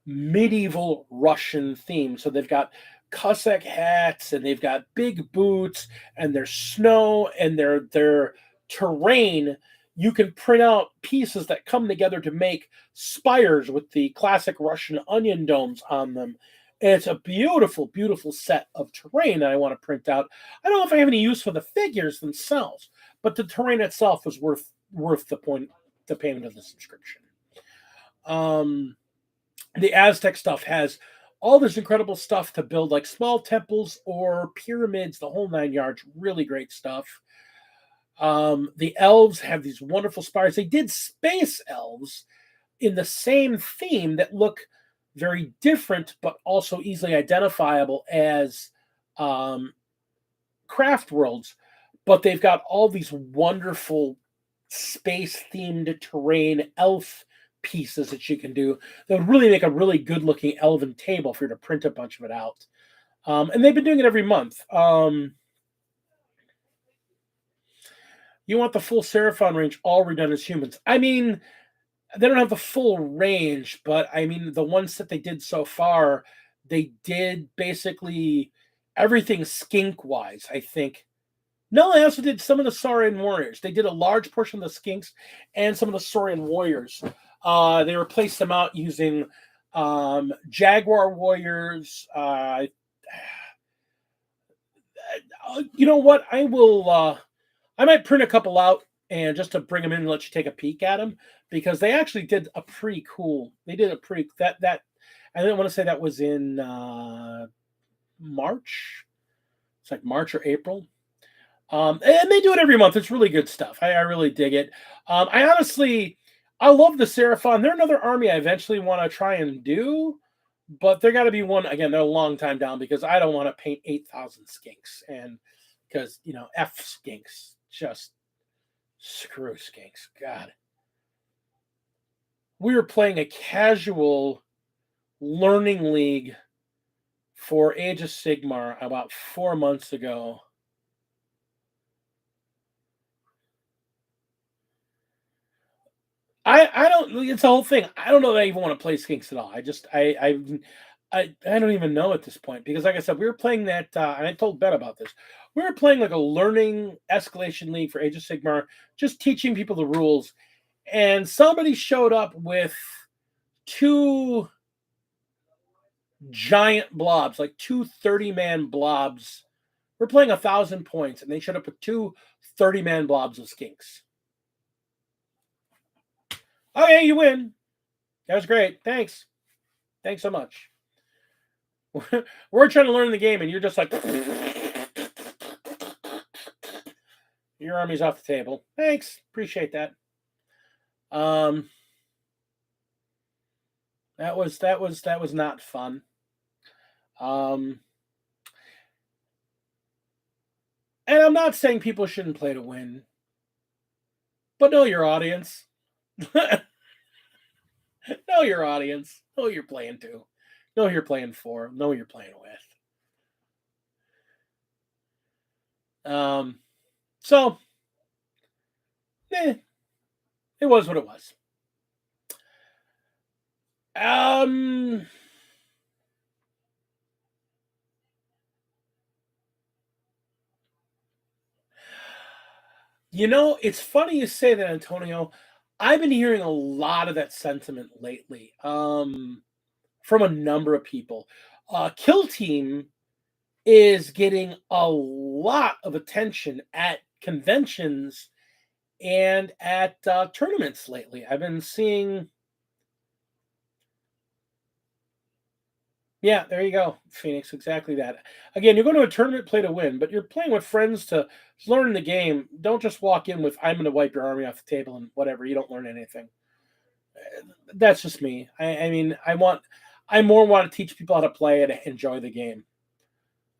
medieval Russian theme. So they've got Cossack hats, and they've got big boots, and there's snow, and their terrain. You can print out pieces that come together to make spires with the classic Russian onion domes on them. And it's a beautiful, beautiful set of terrain that I want to print out. I don't know if I have any use for the figures themselves, but the terrain itself was worth the payment of the subscription. The Aztec stuff has all this incredible stuff to build, like small temples or pyramids, the whole 9 yards. Really great stuff. The elves have these wonderful spires. They did space elves in the same theme that look very different, but also easily identifiable as craft worlds. But they've got all these wonderful space-themed terrain elf pieces that you can do that would really make a really good-looking elven table if you were to print a bunch of it out. And they've been doing it every month. You want the full Seraphon range all redone as humans. I mean, they don't have the full range, but I mean, the ones that they did so far, they did basically everything skink-wise, I think. No, they also did some of the Saurian warriors. They did a large portion of the skinks and some of the Saurian warriors. They replaced them out using Jaguar warriors. You know what? I will. I might print a couple out and just to bring them in and let you take a peek at them, because they actually did a pretty cool. They did a pretty that. I didn't want to say that was in March. It's like March or April. And they do it every month. It's really good stuff. I really dig it. I love the Seraphon. They're another army I eventually want to try and do, but there got to be one. Again, they're a long time down because I don't want to paint 8,000 skinks, and because F skinks, just screw skinks. God, we were playing a casual learning league for Age of Sigmar about 4 months ago. I don't. It's the whole thing. I don't know that I even want to play skinks at all. I don't even know at this point, because, like I said, we were playing that, and I told Ben about this. We were playing like a learning escalation league for Age of Sigmar, just teaching people the rules, and somebody showed up with 2 giant blobs, like 2 30-man blobs. We're playing 1,000 points, and they showed up with 2 30-man blobs of skinks. Okay, you win. That was great. Thanks so much. We're trying to learn the game, and you're just like, your army's off the table. Thanks, appreciate that. That was not fun. And I'm not saying people shouldn't play to win, but know your audience. Know your audience. Know who you're playing to. Know who you're playing for. Know who you're playing with. So, it was what it was. It's funny you say that, Antonio. I've been hearing a lot of that sentiment lately, from a number of people. Kill Team is getting a lot of attention at conventions and at tournaments lately. I've been seeing Yeah, there you go, Phoenix. Exactly that. Again, you're going to a tournament play to win, but you're playing with friends to learn the game. Don't just walk in with "I'm going to wipe your army off the table" and whatever. You don't learn anything. That's just me. I mean, I more want to teach people how to play and enjoy the game.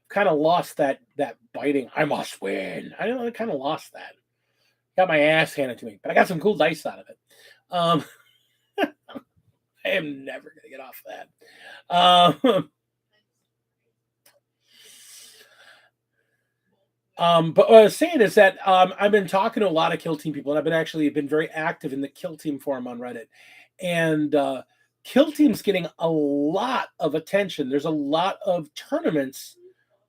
Kind of lost that biting. I must win. I kind of lost that. Got my ass handed to me, but I got some cool dice out of it. Um, I am never gonna get off that. But what I was saying is that I've been talking to a lot of Kill Team people, and I've been very active in the Kill Team forum on Reddit, and Kill Team's getting a lot of attention. There's a lot of tournaments,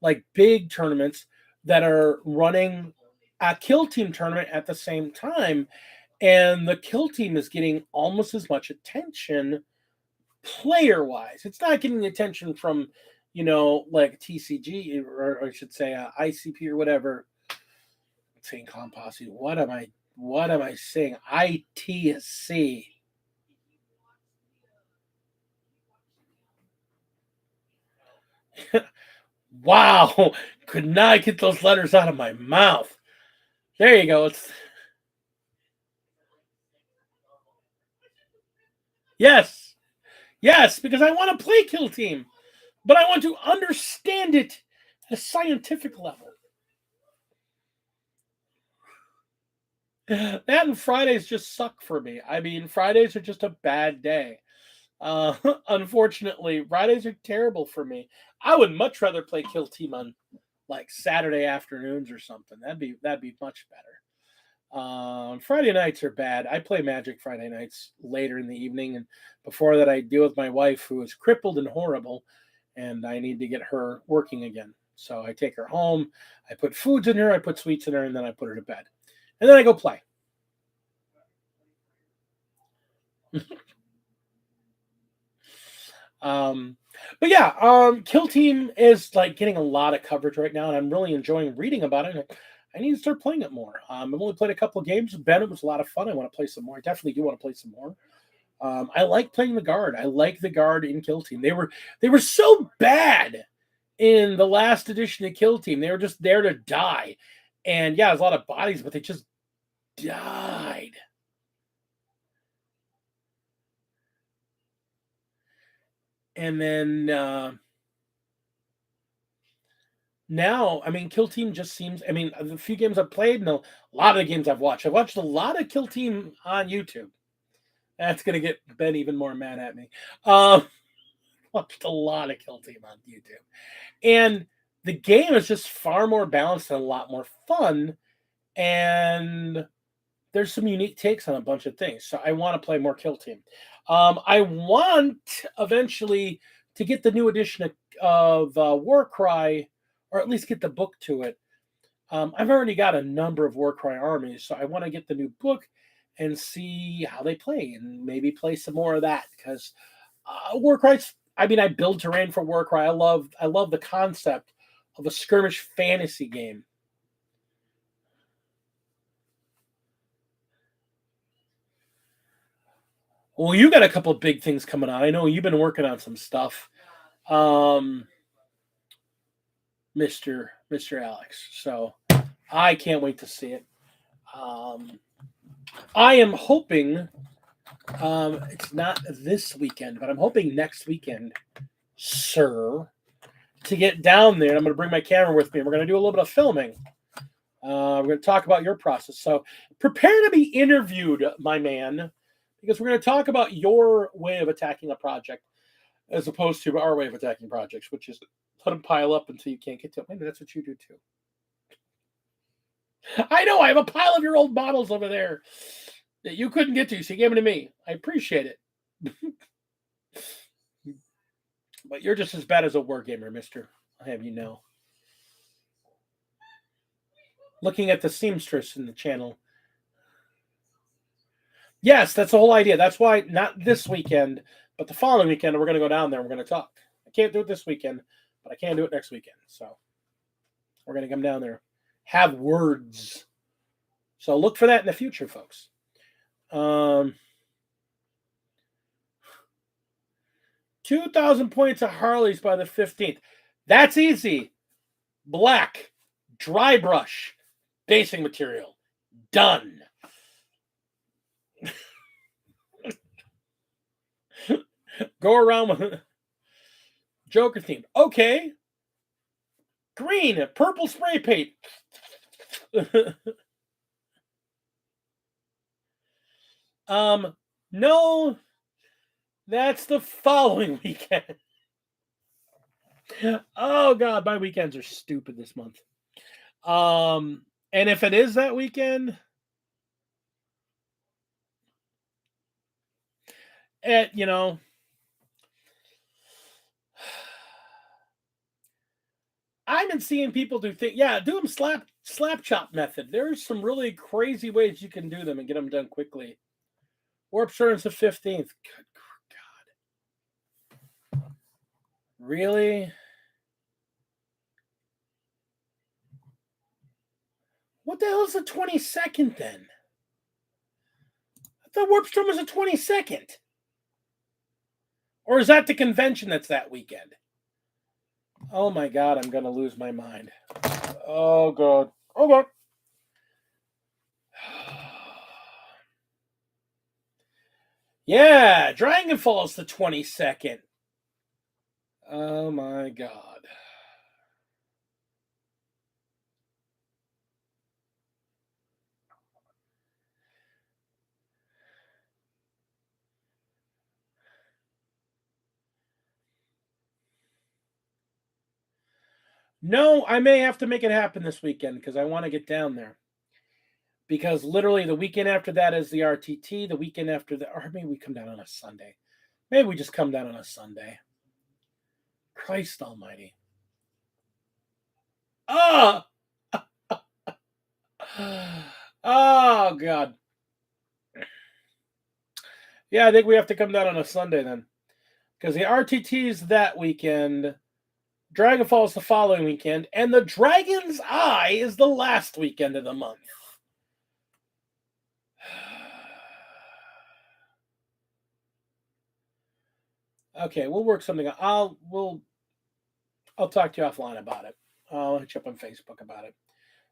like big tournaments, that are running a Kill Team tournament at the same time, and the Kill Team is getting almost as much attention player wise. It's not getting the attention from, like TCG, or I should say ICP or whatever. I'm saying Composse. What am I saying? ITC. Wow. Could not get those letters out of my mouth. There you go. It's yes. Yes, because I want to play Kill Team, but I want to understand it at a scientific level. That and Fridays just suck for me. I mean, Fridays are just a bad day. Uh, Unfortunately, Fridays are terrible for me. I would much rather play Kill Team on like Saturday afternoons or something. That'd be much better. Friday nights are bad. I play Magic Friday nights later in the evening, and before that, I deal with my wife who is crippled and horrible, and I need to get her working again. So I take her home. I put foods in her. I put sweets in her, and then I put her to bed, and then I go play. Um, but yeah, Kill Team is like getting a lot of coverage right now, and I'm really enjoying reading about it. And I need to start playing it more. I've only played a couple of games. Ben, it was a lot of fun. I want to play some more. I definitely do want to play some more. I like playing the guard. I like the guard in Kill Team. They were so bad in the last edition of Kill Team. They were just there to die. And yeah, there's a lot of bodies, but they just died. And then now, I mean, Kill Team just seems. I mean, the few games I've played and a lot of the games I've watched a lot of Kill Team on YouTube. That's gonna get Ben even more mad at me. Watched a lot of Kill Team on YouTube, and the game is just far more balanced and a lot more fun. And there's some unique takes on a bunch of things. So I want to play more Kill Team. I want eventually to get the new edition of Warcry, or at least get the book to it. I've already got a number of Warcry armies, so I want to get the new book and see how they play, and maybe play some more of that because Warcry's. I mean, I build terrain for Warcry. I love the concept of a skirmish fantasy game. Well, you got a couple of big things coming on. I know you've been working on some stuff, um, Mister Alex. So I can't wait to see it. Um, I am hoping it's not this weekend, but I'm hoping next weekend, sir, to get down there. I'm going to bring my camera with me. We're going to do a little bit of filming. We're going to talk about your process. So prepare to be interviewed, my man, because we're going to talk about your way of attacking a project as opposed to our way of attacking projects, which is let them pile up until you can't get to them. Maybe that's what you do too. I know I have a pile of your old models over there that you couldn't get to, so you gave them to me. I appreciate it. But you're just as bad as a wargamer, mister. I have you know. Looking at the seamstress in the channel. Yes, that's the whole idea. That's why not this weekend, but the following weekend we're going to go down there and we're going to talk. I can't do it this weekend, but I can do it next weekend. So we're going to come down there, have words. So look for that in the future, folks. Um, 2,000 points of Harleys by the 15th. That's easy. Black, dry brush, basing material. Done. Go around with Joker theme. Okay. Green, purple spray paint. No, that's the following weekend. Oh God, my weekends are stupid this month. And if it is that weekend, you know, I've been seeing people do things. Yeah, do them slap chop method. There's some really crazy ways you can do them and get them done quickly. Warp Shurn's the 15th. Good God. Really? What the hell is the 22nd then? I thought Warp Storm was the 22nd. Or is that the convention that's that weekend? Oh my God, I'm going to lose my mind. Oh God. Oh God. Yeah, Dragonfall's the 22nd. Oh my God. No, I may have to make it happen this weekend because I want to get down there. Because literally the weekend after that is the RTT. The weekend after that, or maybe we come down on a Sunday. Maybe we just come down on a Sunday. Christ almighty. Oh! Oh, God. Yeah, I think we have to come down on a Sunday then. Because the RTT is that weekend. Dragonfall is the following weekend. And the Dragon's Eye is the last weekend of the month. Okay, we'll work something out. I'll talk to you offline about it. I'll hit you up on Facebook about it.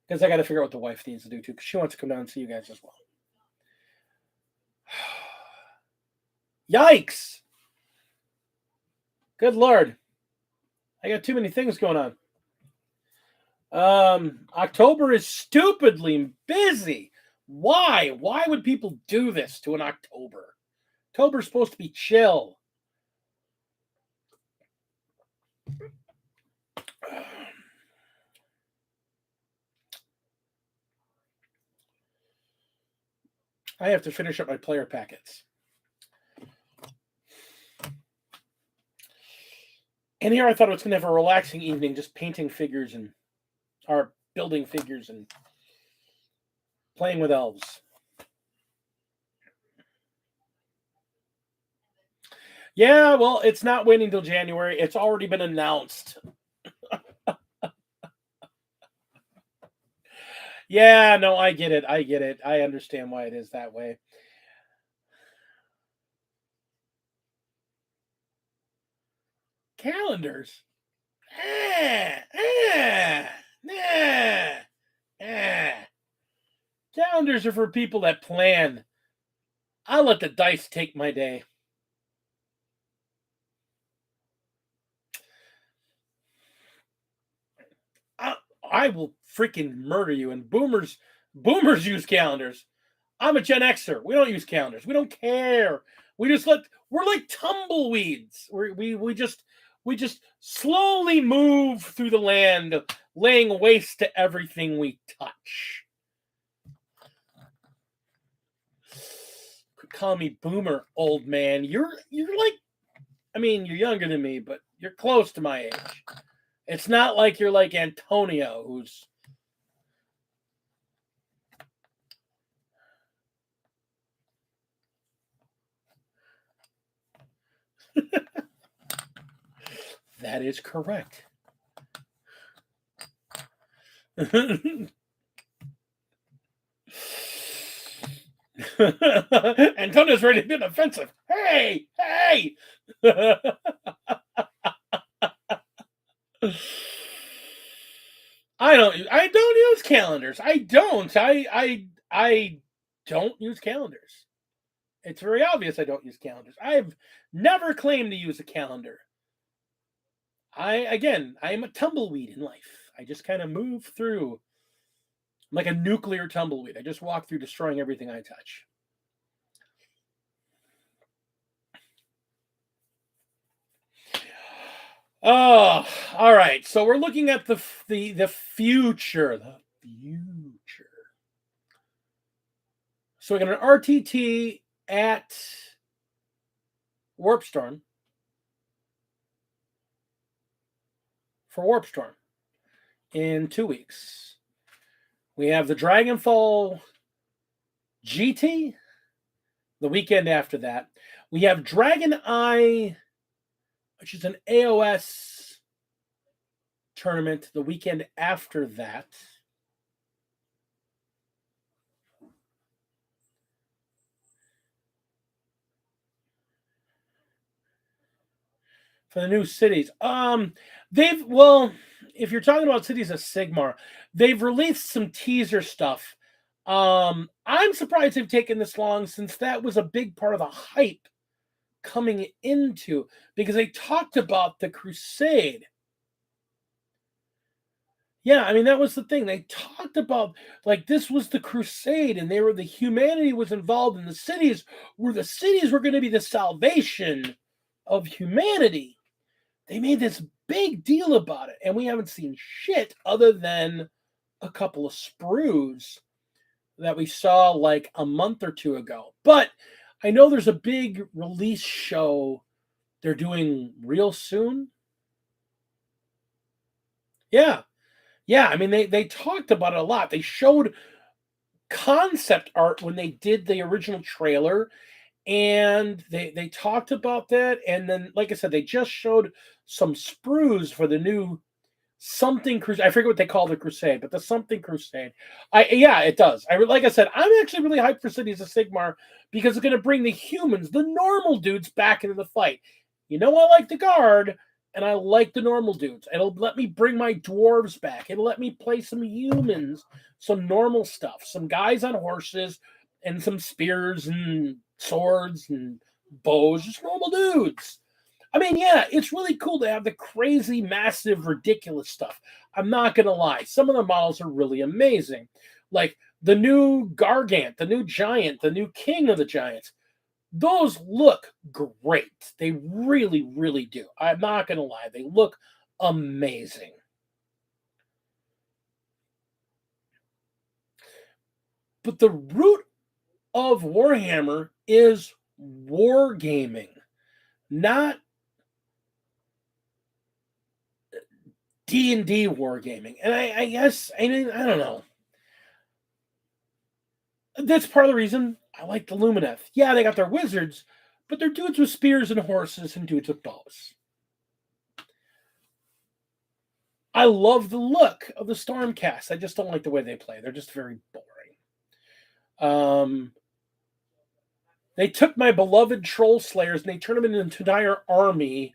Because I got to figure out what the wife needs to do too. Because she wants to come down and see you guys as well. Yikes! Good Lord. I got too many things going on. October is stupidly busy. Why? Why would people do this to an October? October's supposed to be chill. I have to finish up my player packets. And here I thought I was going to have a relaxing evening just painting figures or building figures and playing with elves. Yeah, well, it's not waiting until January. It's already been announced. Yeah, no, I get it. I understand why it is that way. Calendars? Calendars are for people that plan. I'll let the dice take my day. I will freaking murder you. And boomers use calendars. I'm a Gen Xer. We don't use calendars. We don't care. We're like tumbleweeds. We just slowly move through the land, laying waste to everything we touch. Call me boomer, old man. You're like, I mean, you're younger than me, but you're close to my age. It's not like you're like Antonio, who's that is correct. Antonio's ready to be defensive. Hey! I don't use calendars. I don't use calendars. It's very obvious I don't use calendars. I've never claimed to use a calendar. I am a tumbleweed in life. I just kind of move through like a nuclear tumbleweed. I just walk through destroying everything I touch. Oh, all right. So we're looking at the future. The future. So we got an RTT at Warp Storm for Warp Storm in 2 weeks. We have the Dragonfall GT the weekend after that. We have Dragon Eye, which is an AOS tournament the weekend after that. For the new cities. If you're talking about cities of Sigmar, they've released some teaser stuff. I'm surprised they've taken this long since that was a big part of the hype coming into, because they talked about the Crusade. Yeah, I mean, that was the thing. They talked about, like, this was the Crusade, and the humanity was involved in the cities, where the cities were going to be the salvation of humanity. They made this big deal about it, and we haven't seen shit other than a couple of sprues that we saw like a month or two ago. But I know there's a big release show they're doing real soon. Yeah. Yeah, I mean, they talked about it a lot. They showed concept art when they did the original trailer, and they talked about that. And then, like I said, they just showed some sprues for the new something crusade. I forget what they call the crusade, but the something crusade. Yeah, it does. Like I said, I'm actually really hyped for Cities of Sigmar because it's going to bring the humans, the normal dudes, back into the fight. You know, I like the guard, and I like the normal dudes. It'll let me bring my dwarves back. It'll let me play some humans, some normal stuff, some guys on horses, and some spears and swords and bows, just normal dudes. I mean, yeah, it's really cool to have the crazy, massive, ridiculous stuff. I'm not going to lie. Some of the models are really amazing. Like the new Gargant, the new Giant, the new King of the Giants. Those look great. They really, really do. I'm not going to lie. They look amazing. But the root of Warhammer is wargaming, not D&D wargaming. And I guess, I mean, I don't know. That's part of the reason I like the Lumineth. Yeah, they got their wizards, but they're dudes with spears and horses and dudes with bows. I love the look of the Stormcast. I just don't like the way they play. They're just very boring. They took my beloved Troll Slayers and they turned them into an entire army,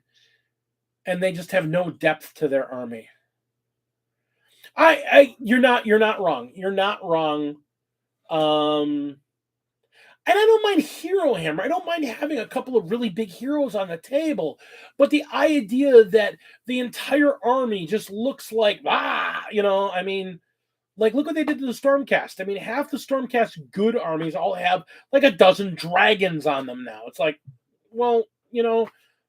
and they just have no depth to their army. You're not wrong. You're not wrong. And I don't mind Hero Hammer. I don't mind having a couple of really big heroes on the table. But the idea that the entire army just looks like, I mean, like, look what they did to the Stormcast. I mean, half the Stormcast good armies all have like a dozen dragons on them now. It's like, well,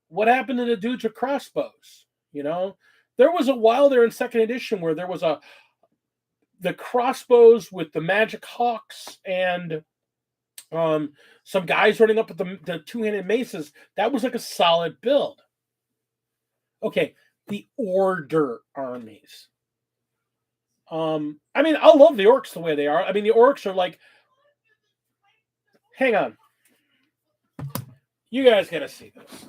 what happened to the dudes with crossbows? There was a while there in second edition where there was the crossbows with the magic hawks and some guys running up with the two-handed maces. That was like a solid build. Okay, the Order armies. I mean, I love the orcs the way they are. I mean, the orcs are like, hang on. You guys got to see this.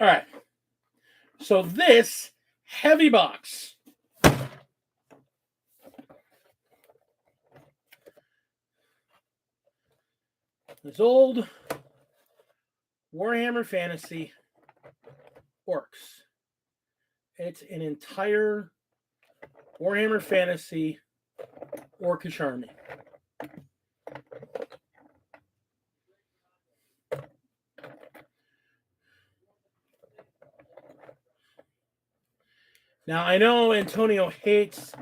All right. So this heavy box. This old Warhammer Fantasy Orcs. It's an entire Warhammer Fantasy Orcish army. Now, I know Antonio hates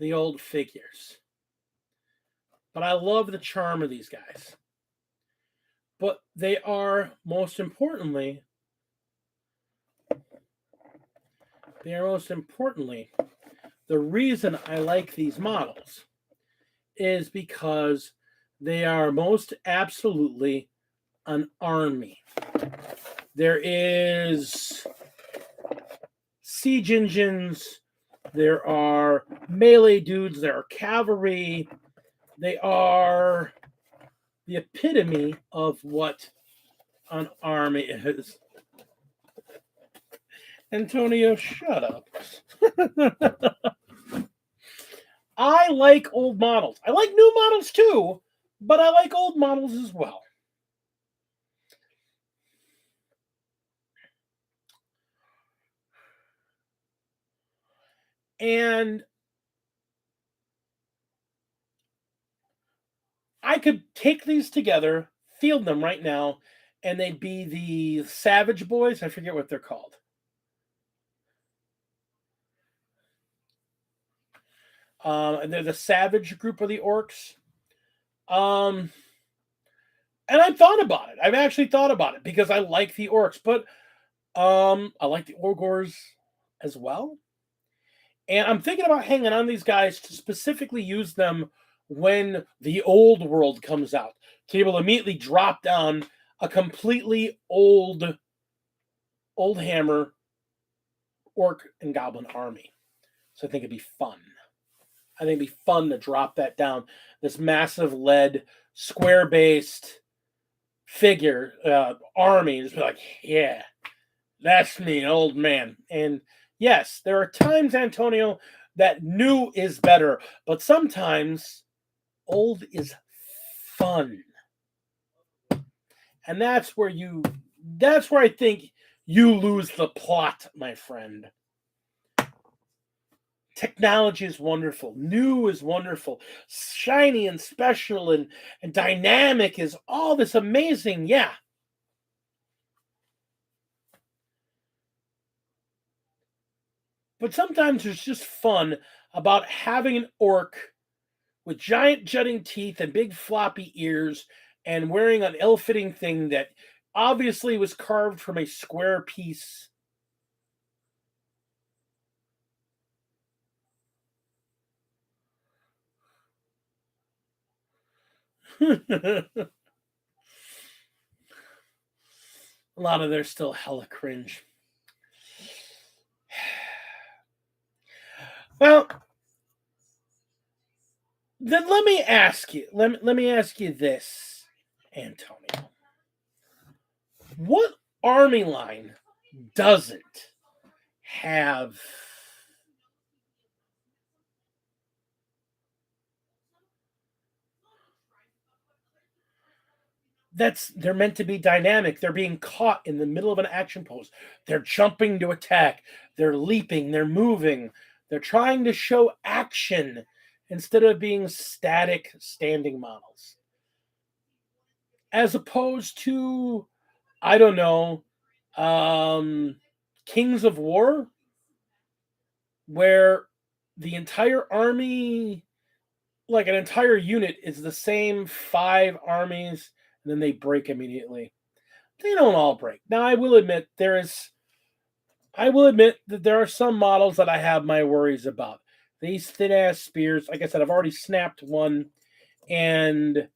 the old figures, but I love the charm of these guys. But they are, most importantly, the reason I like these models is because they are most absolutely an army. There is siege engines, there are melee dudes, there are cavalry. They are the epitome of what an army is. Antonio, shut up. I like old models. I like new models too, but I like old models as well. And I could take these together, field them right now, and they'd be the Savage Boys. I forget what they're called. They're the Savage group of the orcs. And I've thought about it. I've actually thought about it because I like the orcs, but I like the Orgors as well. And I'm thinking about hanging on these guys to specifically use them when the old world comes out, to be able to immediately drop down a completely old hammer orc and goblin army. So I think it'd be fun. I think it'd be fun to drop that down. This massive lead, square-based figure, army, just be like, yeah, that's me, an old man. And yes, there are times, Antonio, that new is better, but sometimes old is fun. And that's where I think you lose the plot, my friend. Technology is wonderful. New is wonderful. Shiny and special and dynamic is all this amazing. Yeah. But sometimes there's just fun about having an orc with giant jutting teeth and big floppy ears and wearing an ill-fitting thing that obviously was carved from a square piece. A lot of they're still hella cringe. Well, then let me ask you. Let me ask you this, Antonio. What army line doesn't have they're meant to be dynamic. They're being caught in the middle of an action pose. They're jumping to attack. They're leaping. They're moving. They're trying to show action instead of being static standing models. As opposed to, I don't know, Kings of War, where the entire army, like an entire unit, is the same 5 armies, and then they break immediately. They don't all break. Now, I will admit that there are some models that I have my worries about. These thin-ass spears, like I said, I've already snapped one, and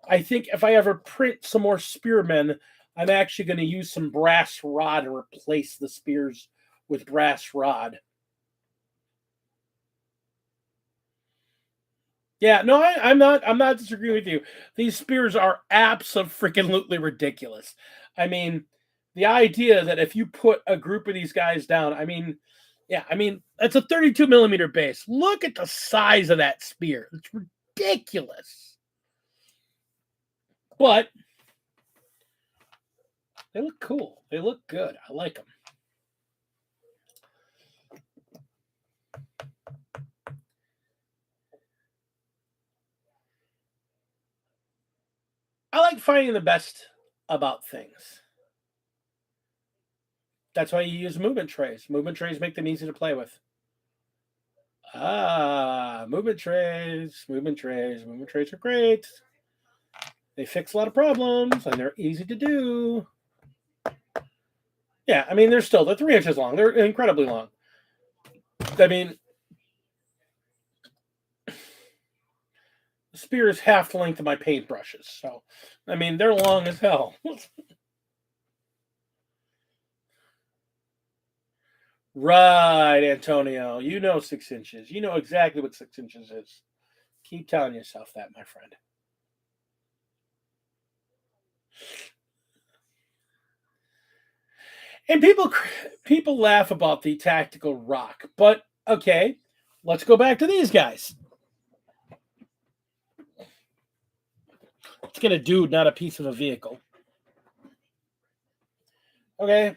I think if I ever print some more spearmen, I'm actually going to use some brass rod and replace the spears with brass rod. Yeah, no, I'm not disagreeing with you. These spears are absolutely ridiculous. I mean, the idea that if you put a group of these guys down, I mean, it's a 32 millimeter base. Look at the size of that spear. It's ridiculous. But they look cool. They look good. I like them. I like finding the best about things. That's why you use movement trays. Movement trays make them easy to play with. Movement trays. Movement trays. Movement trays are great. They fix a lot of problems, and they're easy to do. Yeah, I mean, they're 3 inches long. They're incredibly long. I mean, the spear is half the length of my paintbrushes. So, I mean, they're long as hell. Right, Antonio. You know 6 inches. You know exactly what 6 inches is. Keep telling yourself that, my friend. And people laugh about the tactical rock, but okay, let's go back to these guys. Let's get a dude, not a piece of a vehicle. Okay.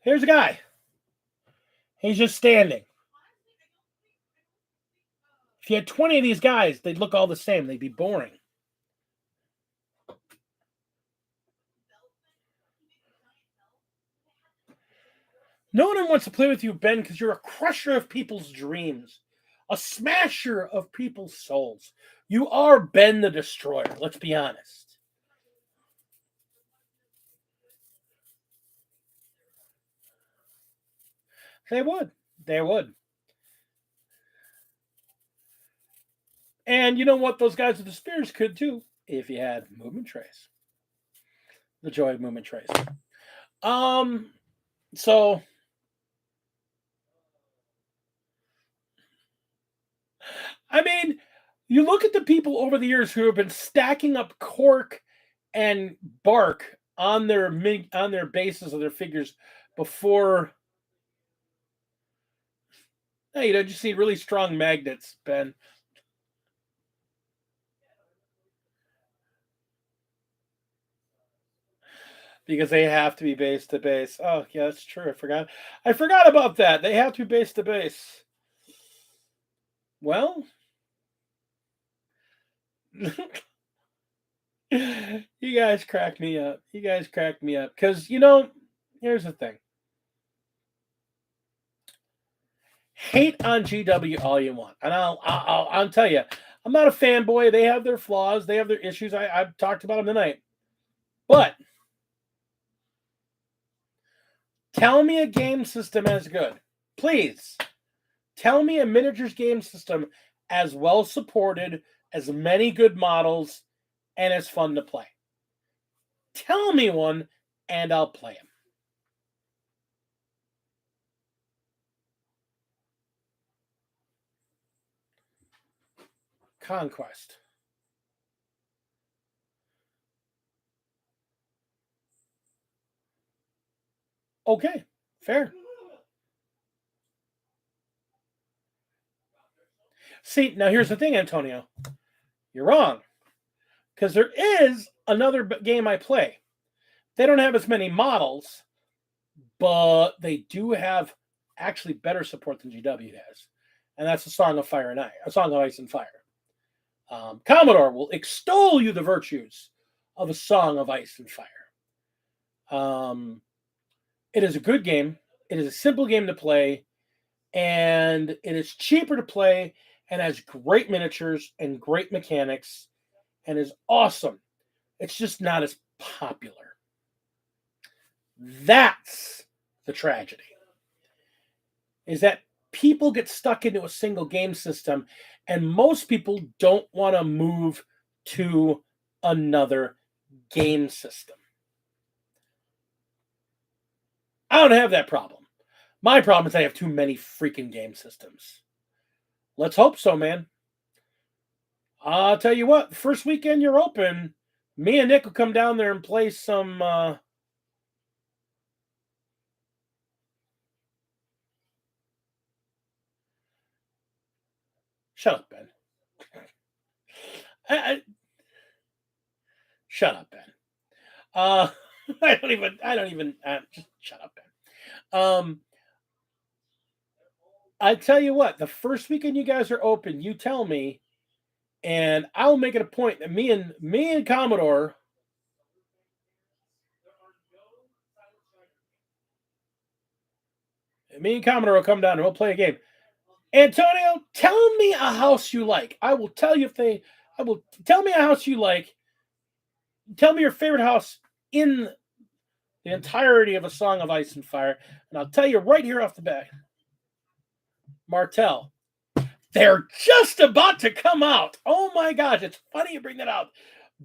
Here's a guy. He's just standing. If you had 20 of these guys, they'd look all the same. They'd be boring. No one wants to play with you, Ben, because you're a crusher of people's dreams, a smasher of people's souls. You are Ben the Destroyer, let's be honest. They would. They would. And you know what? Those guys with the spears could too, if you had movement trays. The joy of movement trays. So I mean, you look at the people over the years who have been stacking up cork and bark on their bases of their figures before. Hey, you just see really strong magnets, Ben. Because they have to be base to base. Oh, yeah, that's true. I forgot about that. They have to be base to base. Well, you guys crack me up. Because, here's the thing. Hate on GW all you want. And I'll tell you, I'm not a fanboy. They have their flaws. They have their issues. I've talked about them tonight. But tell me a game system as good. Please. Tell me a miniatures game system as well supported, as many good models, and as fun to play. Tell me one, and I'll play them. Conquest. Okay, fair. See, now here's the thing, Antonio. You're wrong. Because there is another game I play. They don't have as many models, but they do have actually better support than GW has. And that's A Song of Fire and Ice. A Song of Ice and Fire. Commodore will extol you the virtues of A Song of Ice and Fire. It is a good game. It is a simple game to play. And it is cheaper to play and has great miniatures and great mechanics and is awesome. It's just not as popular. That's the tragedy. Is that people get stuck into a single game system and most people don't want to move to another game system. I don't have that problem. My problem is I have too many freaking game systems. Let's hope so, man. I'll tell you what, first weekend you're open, me and Nick will come down there and play some Shut up, Ben. I, shut up, Ben. I don't even. Just shut up, Ben. I tell you what. The first weekend you guys are open, you tell me, and I'll make it a point that me and Commodore. Me and Commodore will come down and we'll play a game. Antonio, tell me a house you like. I will tell you if they. I will tell me a house you like. Tell me your favorite house in the entirety of A Song of Ice and Fire, and I'll tell you right here off the bat. Martell. They're just about to come out. Oh my gosh, it's funny you bring that up.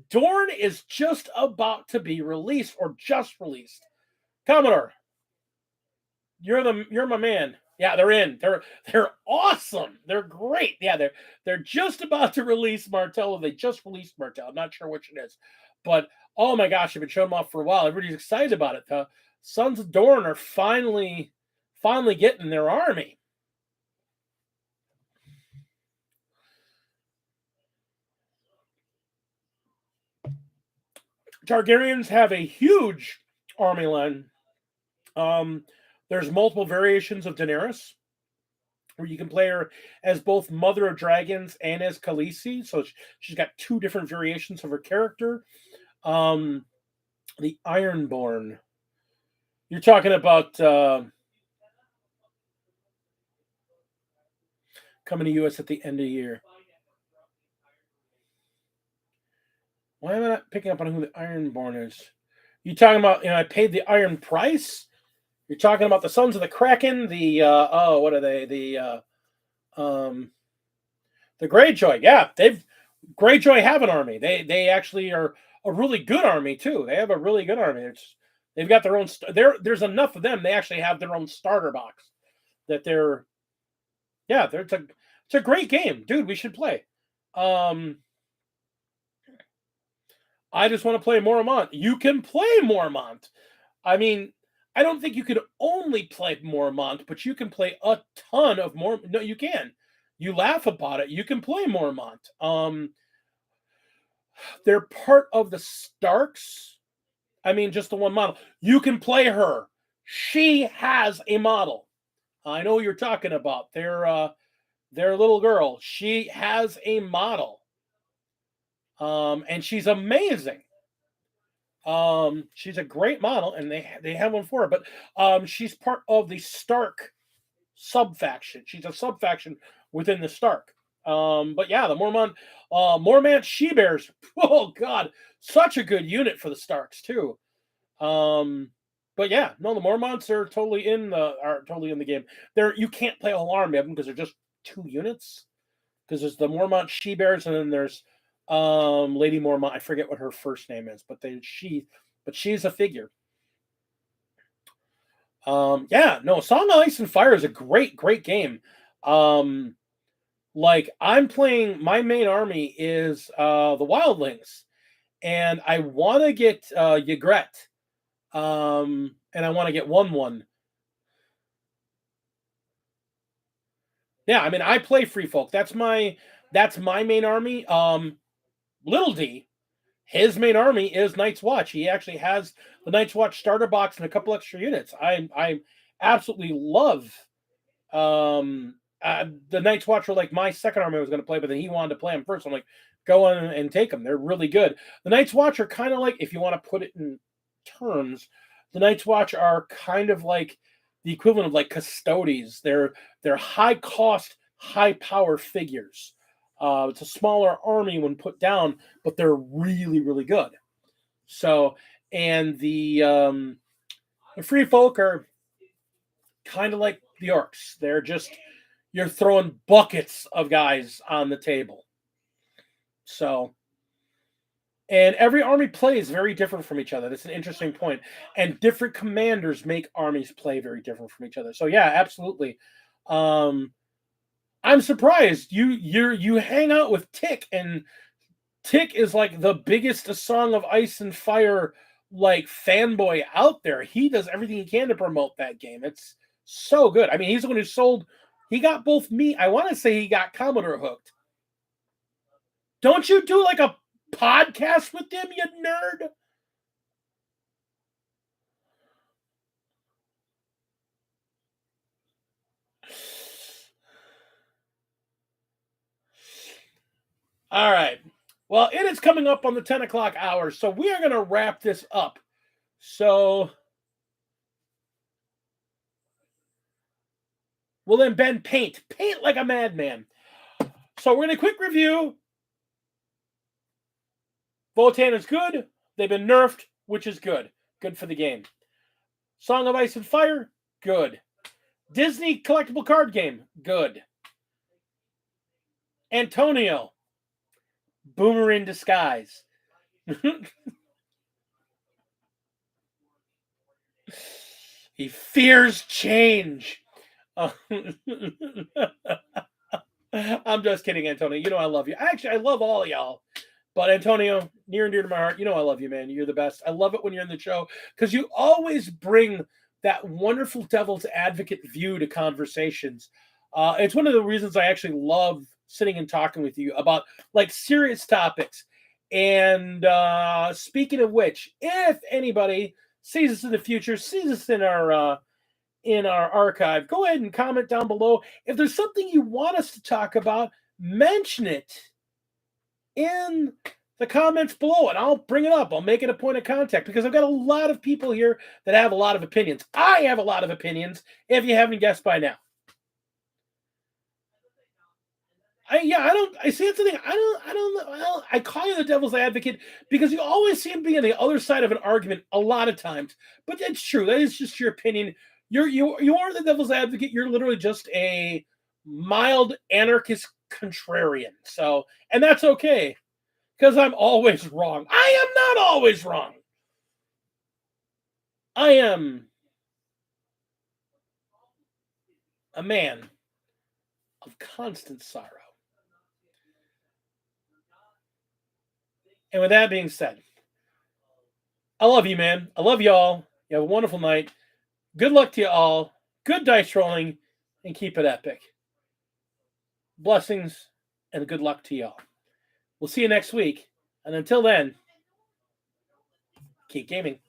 Dorn is just about to be released or just released. Commodore, you're my man. Yeah, they're in. They're awesome. They're great. Yeah, they're just about to release Martell. They just released Martell. I'm not sure which it is, but oh my gosh, they've been showing them off for a while. Everybody's excited about it. The Sons of Dorn are finally getting their army. Targaryens have a huge army line. There's multiple variations of Daenerys, where you can play her as both Mother of Dragons and as Khaleesi. So she's got two different variations of her character. The Ironborn. You're talking about coming to US at the end of the year. Why am I not picking up on who the Ironborn is? You talking about, I paid the iron price? You're talking about the Sons of the Kraken, the what are they? The Greyjoy. Yeah, Greyjoy have an army. They actually are a really good army too. They have a really good army. They've got their own. There's enough of them. They actually have their own starter box. That they're. Yeah, it's a great game, dude. We should play. I just want to play Mormont. You can play Mormont. I mean, I don't think you could only play Mormont, but you can play a ton of more. No, you can. You laugh about it. You can play Mormont. They're part of the Starks. I mean, just the one model. You can play her. She has a model. I know who you're talking about. Their little girl. She has a model. And she's amazing. She's a great model, and they have one for her. But she's part of the Stark sub-faction. She's a sub-faction within the Stark. But yeah, the Mormont She-Bears. Oh God, such a good unit for the Starks too. But yeah, no, the Mormonts are totally in the game. You can't play a whole army of them because they're just 2 units. Because there's the Mormont She-Bears, and then there's Lady Mormont. I forget what her first name is, but she's a figure. Yeah, no, Song of Ice and Fire is a great game. Like I'm playing, my main army is the Wildlings, and I want to get Ygritte, and I want to get 1/1. Yeah, I mean I play Free Folk. That's my main army. Little D, his main army is Night's Watch. He actually has the Night's Watch starter box and a couple extra units. I absolutely love the Night's Watch were like my second army I was going to play, but then he wanted to play them first. I'm like, go on and take them. They're really good. The Night's Watch are kind of like, if you want to put it in terms, the Night's Watch are kind of like the equivalent of like Custodes. They're high cost, high power figures. It's a smaller army when put down, but they're really, really good. So, and the Free Folk are kind of like the Orcs. They're just, you're throwing buckets of guys on the table. So, and every army plays very different from each other. That's an interesting point. And different commanders make armies play very different from each other. So yeah, absolutely. I'm surprised you hang out with Tick, and Tick is like the biggest A Song of Ice and Fire like fanboy out there. He does everything he can to promote that game. It's so good. I mean, he's the one who sold He got both me. I want to say he got Commodore hooked. Don't you do like a podcast with him, you nerd? All right. Well, it is coming up on the 10 o'clock hour, so we are going to wrap this up. So, well, then, Ben, paint like a madman. So, we're going to quick review. Votann is good. They've been nerfed, which is good. Good for the game. Song of Ice and Fire, good. Disney collectible card game, good. Antonio, boomer in disguise. He fears change. I'm just kidding, Antonio. You know I love you. Actually, I love all of y'all. But Antonio, near and dear to my heart, you know I love you, man. You're the best. I love it when you're in the show because you always bring that wonderful devil's advocate view to conversations. It's one of the reasons I actually love sitting and talking with you about like serious topics. And speaking of which, if anybody sees us in the future, sees us in our archive, go ahead and comment down below. If there's something you want us to talk about, mention it in the comments below and I'll bring it up. I'll make it a point of contact because I've got a lot of people here that have a lot of opinions. I have a lot of opinions, if you haven't guessed by now. I see that's the thing. I call you the devil's advocate because you always seem to be on the other side of an argument a lot of times. But that's true. That is just your opinion. You are the devil's advocate. You're literally just a mild anarchist contrarian. So, and that's okay. Because I'm always wrong. I am not always wrong. I am a man of constant sorrow. And with that being said, I love you, man. I love y'all. You have a wonderful night. Good luck to you all. Good dice rolling. And keep it epic. Blessings and good luck to y'all. We'll see you next week. And until then, keep gaming.